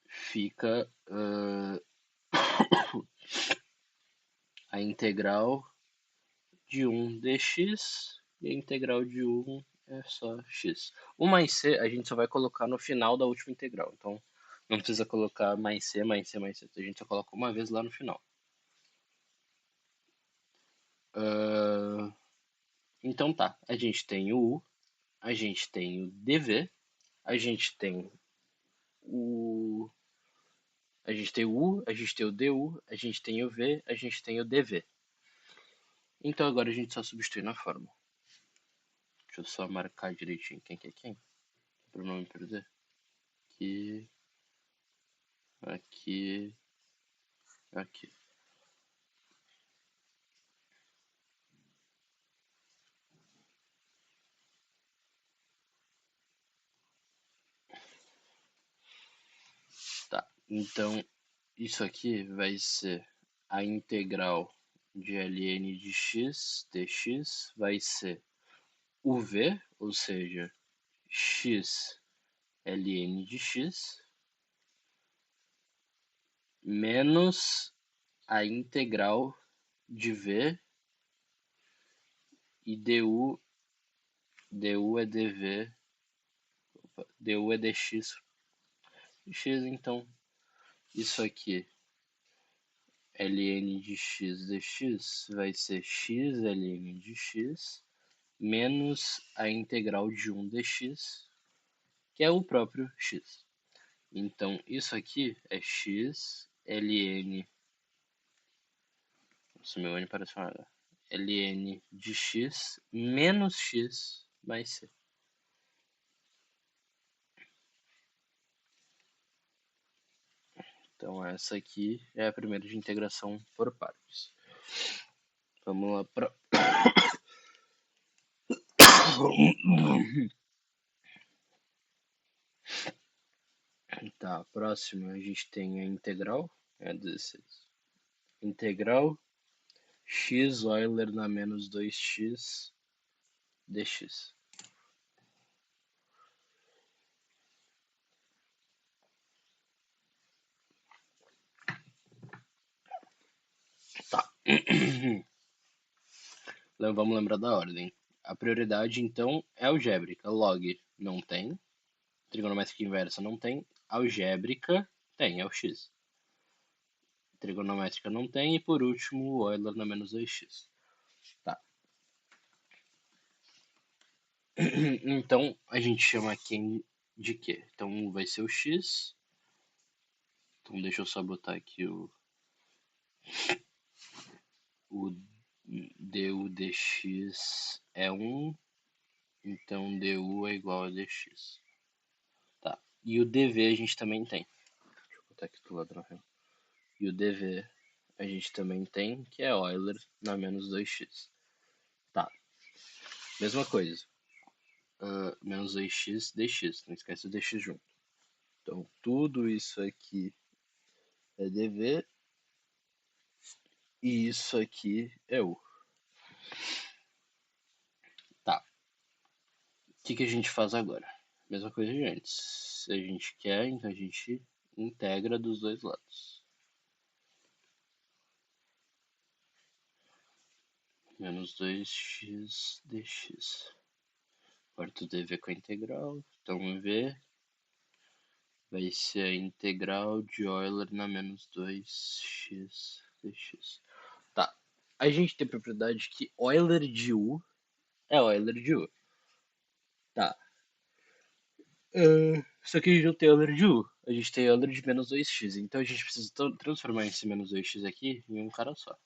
fica a integral de 1 dx e a integral de 1 é só x. O mais c a gente só vai colocar no final da última integral. Então não precisa colocar mais c, mais c, mais c. A gente só coloca uma vez lá no final. Então tá, a gente tem o u, a gente tem o dv, a gente tem o a gente tem o u, a gente tem o du, a gente tem o v, a gente tem o dv. Então agora a gente só substitui na fórmula. Deixa eu só marcar direitinho quem que é quem, para não me perder. Aqui, aqui, aqui. Tá, então isso aqui vai ser a integral de ln de x dx, vai ser o v, ou seja, x ln de x, menos a integral de v e du é dv, du é dx. X, então, isso aqui, ln de x dx, vai ser x ln de x menos a integral de 1 dx, que é o próprio x. Então, isso aqui é x ln, nossa, meu n parece uma H, ln de x menos x mais c. Então, essa aqui é a primeira de integração por partes. Vamos lá para... Tá, próximo a gente tem a integral, é 16. Integral x Euler na menos 2x dx. Tá. Vamos lembrar da ordem. A prioridade, então, é algébrica. Log não tem. Trigonométrica inversa não tem. Algébrica tem, é o x. Trigonométrica não tem. E por último, o Euler na menos 2x. Tá. Então, a gente chama aqui de quê? Então, vai ser o x. Então, deixa eu só botar aqui o du dx é 1. Então, du é igual a dx. Tá. E o dv a gente também tem. Deixa eu botar aqui do lado na real. E o dv a gente também tem, que é Euler na menos 2x. Tá. Mesma coisa. Menos 2x dx. Não esquece o dx junto. Então, tudo isso aqui é dv. E isso aqui é u. Tá. O que a gente faz agora? Mesma coisa de antes. Se a gente quer, então a gente integra dos dois lados. Menos 2x dx. Corta o dv com a integral. Então v vai ser a integral de Euler na menos 2x dx. Tá. A gente tem a propriedade que Euler de u é Euler de u. Tá. Só que a gente não tem Euler de u. A gente tem Euler de menos 2x. Então a gente precisa transformar esse menos 2x aqui em um cara só.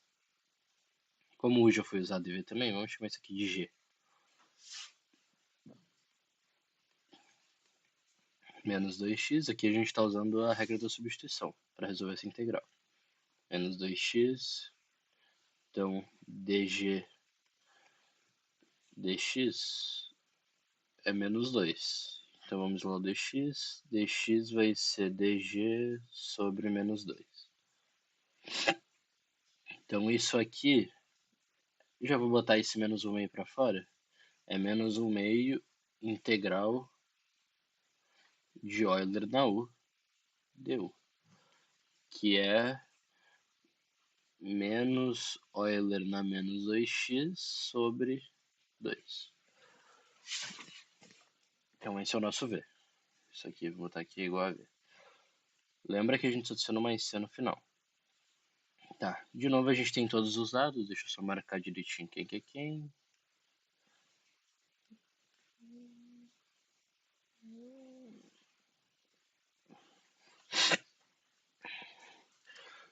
Como o já foi usado em V também, vamos chamar isso aqui de G. Menos 2x, aqui a gente está usando a regra da substituição para resolver essa integral. Menos 2x, então dg dx é menos 2. Então vamos lá o dx. dx vai ser dg sobre menos 2. Então isso aqui, já vou botar esse menos 1 meio para fora. É menos 1 meio integral de Euler na U, du. Que é menos Euler na menos 2x sobre 2. Então esse é o nosso V. Isso aqui, vou botar aqui igual a V. Lembra que a gente adiciona mais C no final. Tá, de novo a gente tem todos os dados, deixa eu só marcar direitinho quem que é quem.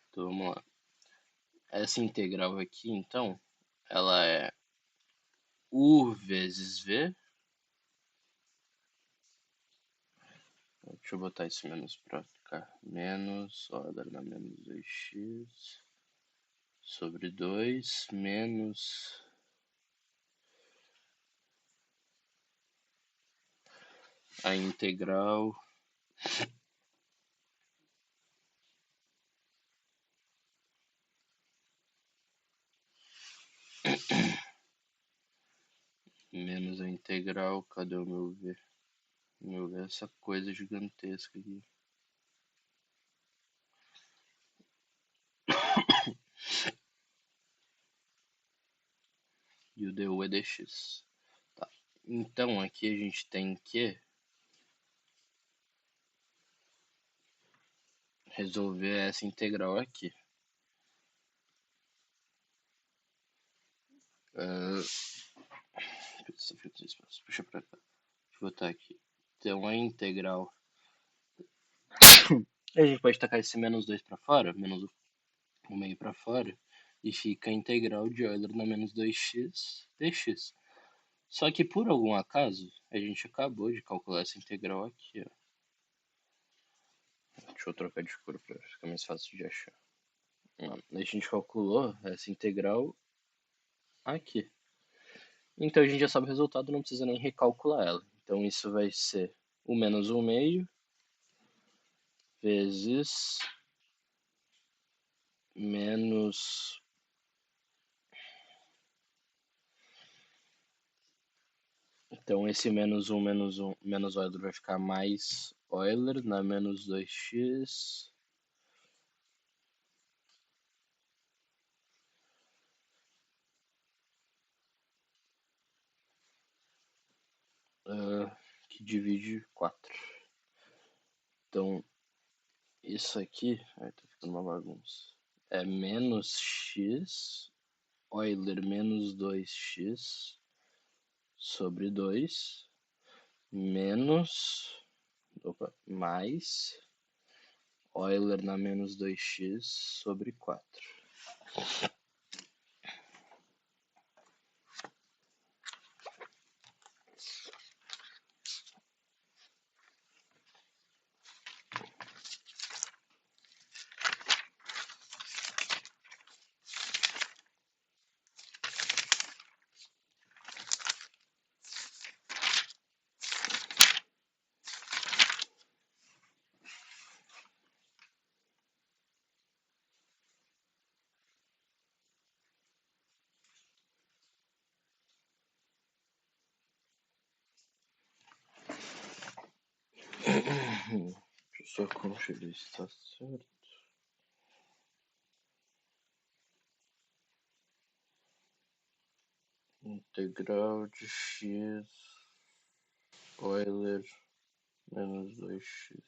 Então vamos lá. Essa integral aqui, então, ela é U vezes V. Deixa eu botar esse menos pra ficar menos, ó, dá menos 2x sobre 2 menos a integral menos a integral, cadê o meu V? Meu V é essa coisa gigantesca aqui. E o du é dx. Tá. Então aqui a gente tem que resolver essa integral aqui. Puxa pra cá. Deixa eu botar aqui. Então a integral. A gente pode tacar esse menos 2 para fora, menos 1 meio para fora, e fica a integral de Euler na menos 2x dx. Só que por algum acaso, a gente acabou de calcular essa integral aqui, ó. Deixa eu trocar de cor para ficar mais fácil de achar. A gente calculou essa integral aqui. Então a gente já sabe o resultado, não precisa nem recalcular ela. Então isso vai ser o menos 1 meio vezes menos. Então esse menos 1 menos Euler vai ficar mais Euler na menos 2x. Que divide 4. Então isso aqui, tá ficando uma bagunça. É menos x, Euler menos 2x sobre 2, menos, mais Euler na menos 2x sobre 4. Deixa eu só conferir se está certo. Integral de x Euler menos 2x.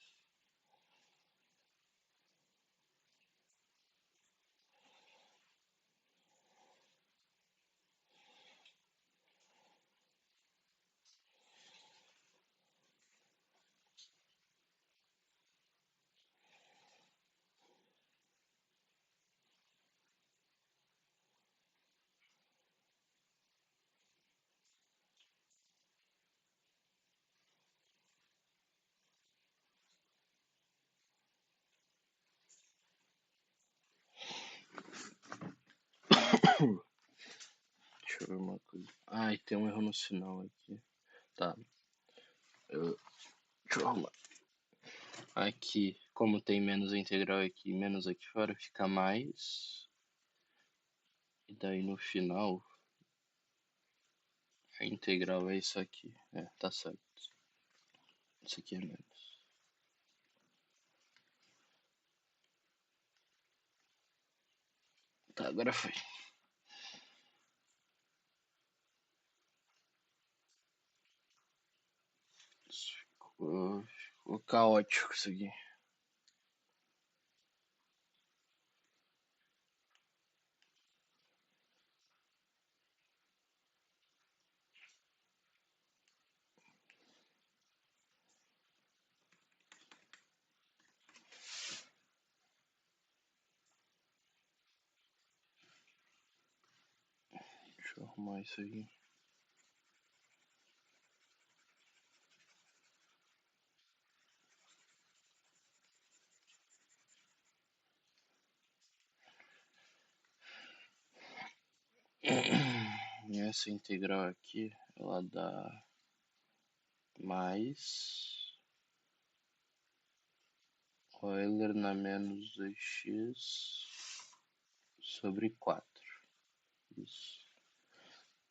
Deixa eu ver uma coisa. E tem um erro no sinal aqui. Tá. Deixa eu arrumar. Aqui, como tem menos a integral aqui e menos aqui fora, fica mais. E daí no final, a integral é isso aqui. É, tá certo. Isso aqui é menos. Tá, agora foi. Ficou caótico isso aqui. Deixa eu arrumar isso aqui. Essa integral aqui, ela dá mais Euler na menos 2x sobre 4. Isso.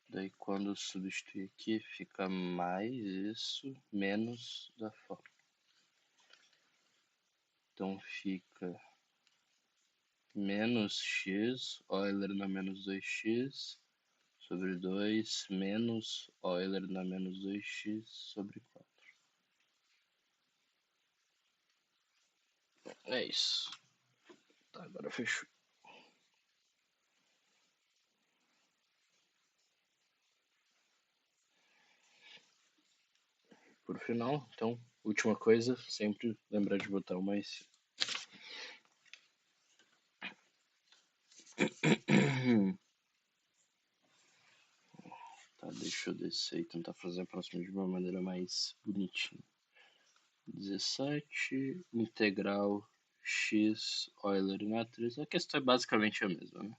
Daí quando substituir aqui, fica mais isso, menos da forma. Então fica menos x, Euler na menos 2x, sobre 2, menos Euler na menos 2x sobre 4. É isso. Tá, agora fechou. Por final, então, última coisa, sempre lembrar de botar o mais. Tá, deixa eu descer e tentar fazer a próxima de uma maneira mais bonitinha. 17, integral x Euler e matriz. A questão é basicamente a mesma, né?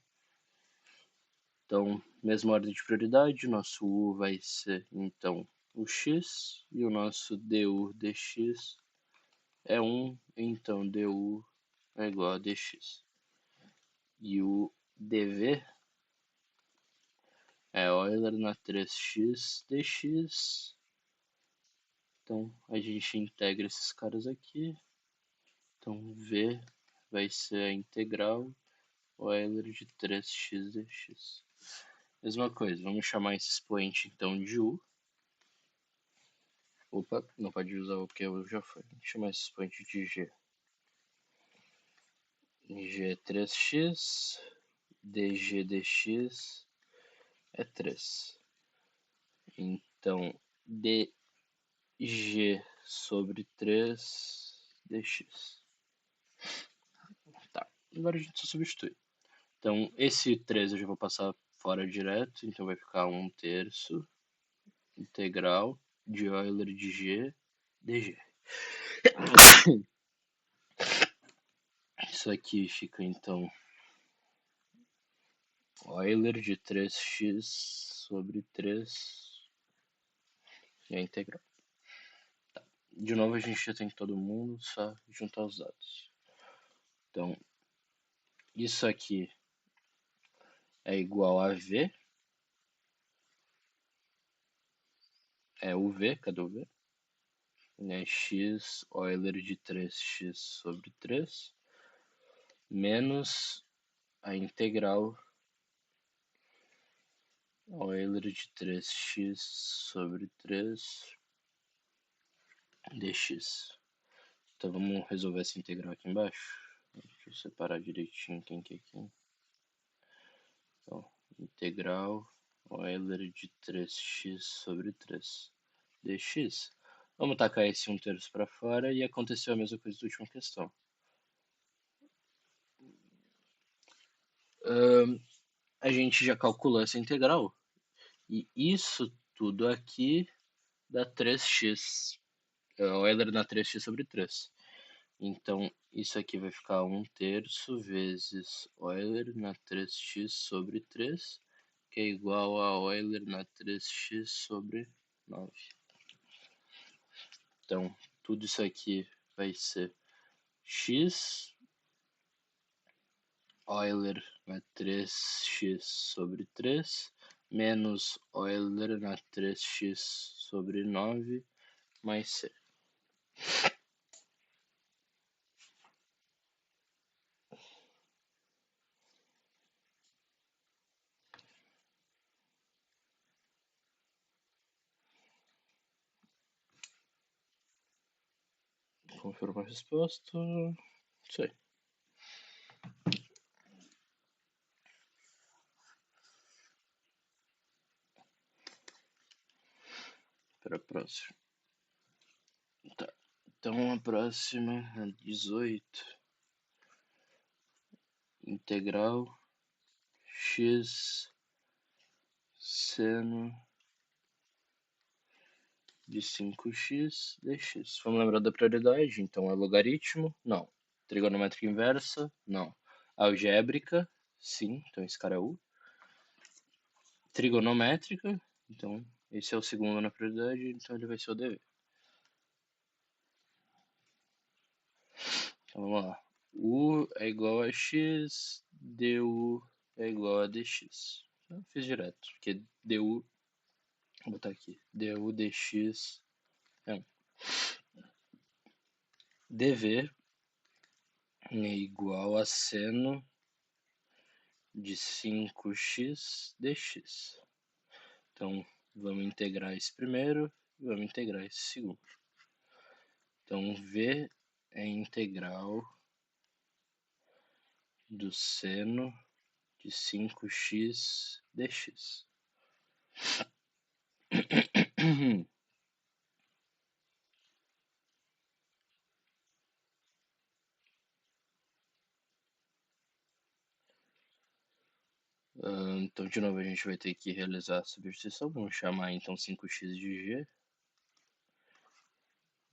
Então, mesma ordem de prioridade, nosso u vai ser, então, o x, e o nosso du dx é 1, então du é igual a dx. E o dv é Euler na 3x dx. Então, a gente integra esses caras aqui. Então, v vai ser a integral Euler de 3x dx. Mesma coisa, vamos chamar esse expoente então de u. Opa, não pode usar o porque u já foi. Vamos chamar esse expoente de g. G é 3x, dg dx é 3. Então, dg sobre 3 dx. Tá, agora a gente só substitui. Então, esse 3 eu já vou passar fora direto, então vai ficar 1/3 integral de Euler de g dg. Isso aqui fica então Euler de 3x sobre 3 e a integral. Tá. De novo a gente já tem todo mundo, só juntar os dados. Então, isso aqui é igual a v, é o v, cadê o v? Né? X Euler de 3x sobre 3 menos a integral Euler de 3x sobre 3 dx. Então vamos resolver essa integral aqui embaixo. Deixa eu separar direitinho quem que é quem. Então, integral Euler de 3x sobre 3 dx. Vamos tacar esse 1/3 para fora e aconteceu a mesma coisa da última questão. A gente já calculou essa integral. E isso tudo aqui dá 3x. Euler dá 3x sobre 3. Então, isso aqui vai ficar 1/3 vezes Euler na 3x sobre 3, que é igual a Euler na 3x sobre 9. Então, tudo isso aqui vai ser x, Euler na 3x sobre 3, menos Euler na 3x sobre 9, mais c. Confirma a resposta. Isso aí. Para a próxima. Tá. Então a próxima é 18. Integral x seno de 5x dx. Vamos lembrar da prioridade? Então é logaritmo? Não. Trigonométrica inversa? Não. Algébrica? Sim. Então esse cara é U. Trigonométrica? Então esse é o segundo na prioridade, então ele vai ser o DV. Então vamos lá. U é igual a x, du é igual a dx. Eu fiz direto, porque du, vou botar aqui, du dx é 1. dv é igual a seno de 5x dx. Então vamos integrar esse primeiro e vamos integrar esse segundo. Então v é integral do seno de 5x dx. Então, de novo, a gente vai ter que realizar a substituição. Vamos chamar então 5x de g.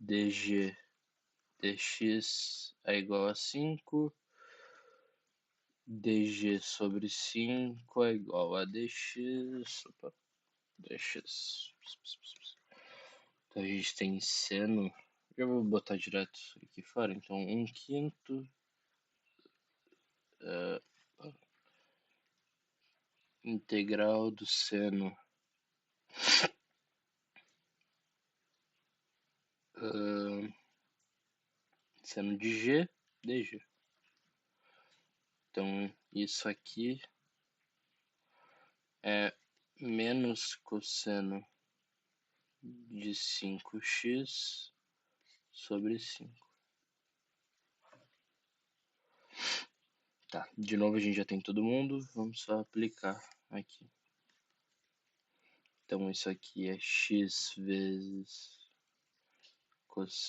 dg dx é igual a 5. dg sobre 5 é igual a dx. Opa, dx. Então a gente tem seno. Eu vou botar direto aqui fora. Então 1/5 integral do seno seno de g dg. Então isso aqui é menos cosseno de 5x sobre 5. Tá, de novo a gente já tem todo mundo, vamos só aplicar aqui. Então isso aqui é x vezes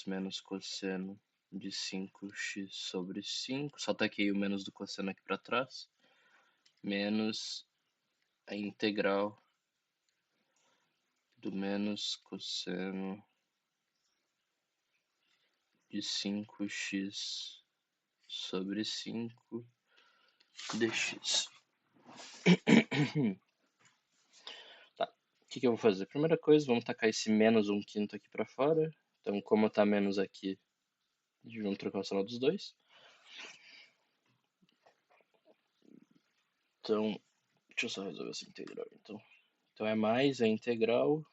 menos cosseno de 5x sobre 5. Só taquei o menos do cosseno aqui para trás. Menos a integral do menos cosseno de 5x sobre 5 dx. Tá, o que eu vou fazer? Primeira coisa, vamos tacar esse menos 1/5 aqui para fora. Então, como tá menos aqui, vamos trocar o sinal dos dois. Então, deixa eu só resolver essa integral. Então é mais a integral.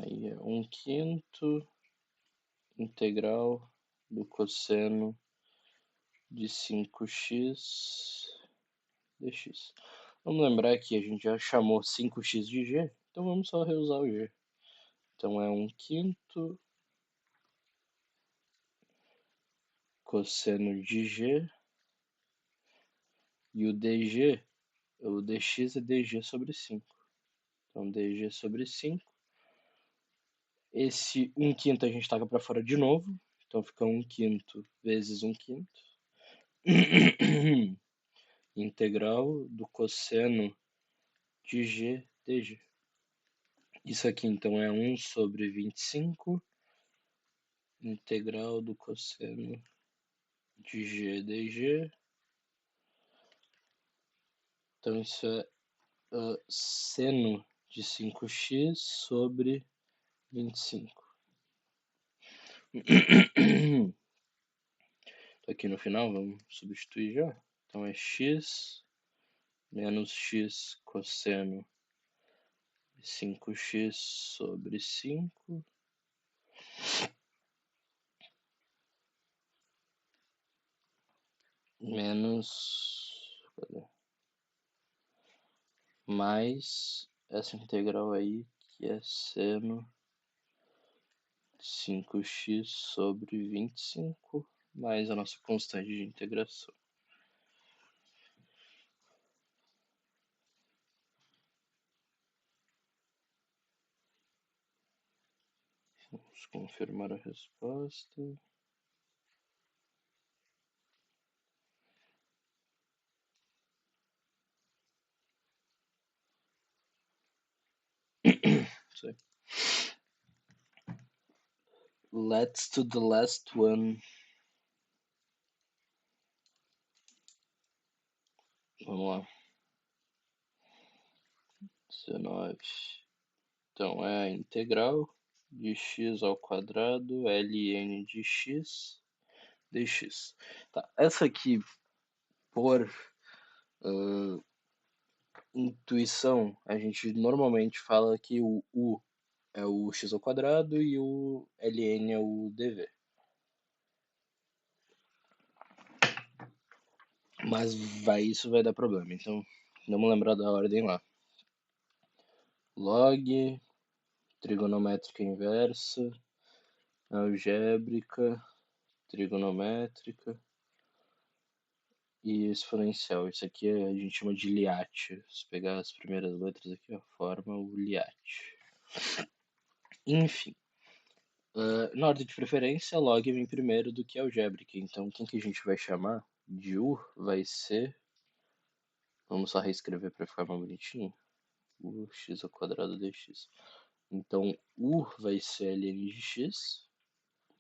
Aí é 1/5 integral do cosseno de 5x dx. Vamos lembrar que a gente já chamou 5x de g, então vamos só reusar o g. Então é 1/5 cosseno de g e o dg, o dx é dg sobre 5. Então dg sobre 5. Esse 1/5 a gente taca para fora de novo, então fica 1/5 vezes 1/5. Integral do cosseno de g dg. Isso aqui então é 1 sobre 25, integral do cosseno de g dg. Então isso é seno de 5x sobre 25. Tô aqui no final, vamos substituir já. Então é x menos x cosseno 5x sobre 5 menos, mais essa integral aí, que é seno 5x sobre 25, mais a nossa constante de integração. Vamos confirmar a resposta. Isso aí. Let's to the last one. Vamos lá. 19. Então é a integral de x ao quadrado ln de x dx. Tá, essa aqui, por intuição, a gente normalmente fala que o u é o x ao quadrado e o ln é o dv. Mas isso vai dar problema, então vamos lembrar da ordem lá. Log, trigonométrica inversa, algébrica, trigonométrica e exponencial. Isso aqui a gente chama de Liat. Se pegar as primeiras letras aqui, ó, forma o Liat. Enfim, na ordem de preferência, log vem primeiro do que algébrica. Então, quem que a gente vai chamar de u vai ser... Vamos só reescrever para ficar mais bonitinho. U x ao quadrado dx. Então, u vai ser ln de x.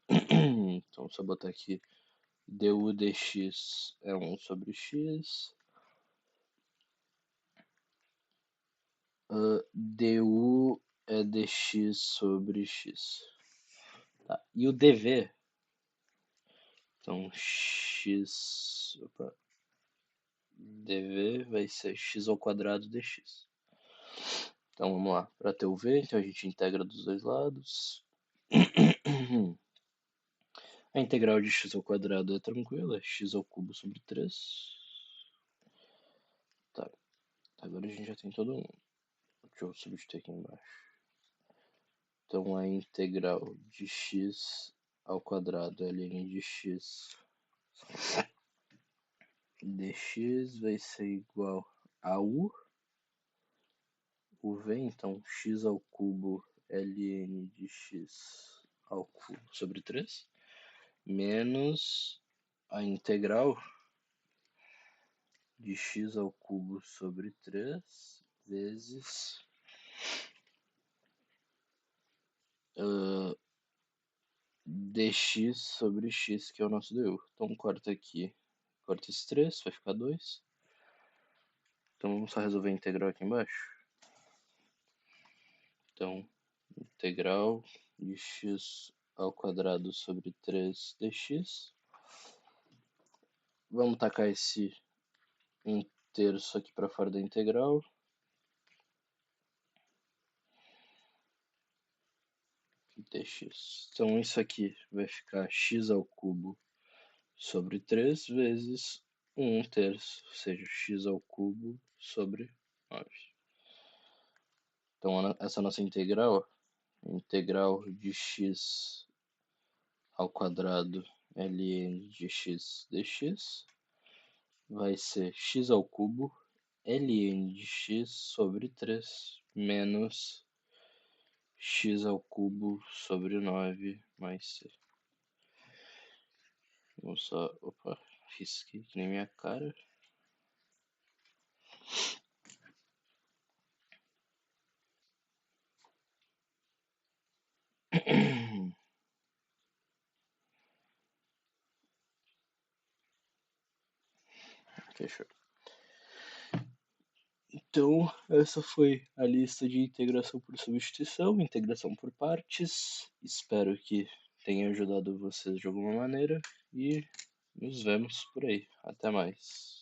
Então, só botar aqui du dx é 1 sobre x. Du é dx sobre x. Tá. E o dv, então x, dv vai ser x ao quadrado dx. Então vamos lá, para ter o v, então a gente integra dos dois lados. A integral de x ao quadrado é tranquila, é x ao cubo sobre 3. Tá, agora a gente já tem todo mundo. Deixa eu substituir aqui embaixo. Então a integral de x ao quadrado ln de x dx vai ser igual a u v, então x ao cubo ln de x ao cubo sobre 3, menos a integral de x ao cubo sobre 3 vezes dx sobre x, que é o nosso du. Então corta aqui, corta esse 3, vai ficar 2. Então vamos só resolver a integral aqui embaixo. Então, integral de x ao quadrado sobre 3 dx. Vamos tacar esse 1/3 aqui para fora da integral. Dx. Então isso aqui vai ficar x ao cubo sobre 3 vezes 1/3, ou seja, x ao cubo sobre 9. Então essa nossa integral de x ao quadrado ln de x dx vai ser x ao cubo ln de x sobre 3 menos x ao cubo sobre 9 mais c. Vamos só... Opa, risquei aqui na minha cara. Fechou. Então, essa foi a lista de integração por substituição, integração por partes. Espero que tenha ajudado vocês de alguma maneira e nos vemos por aí. Até mais.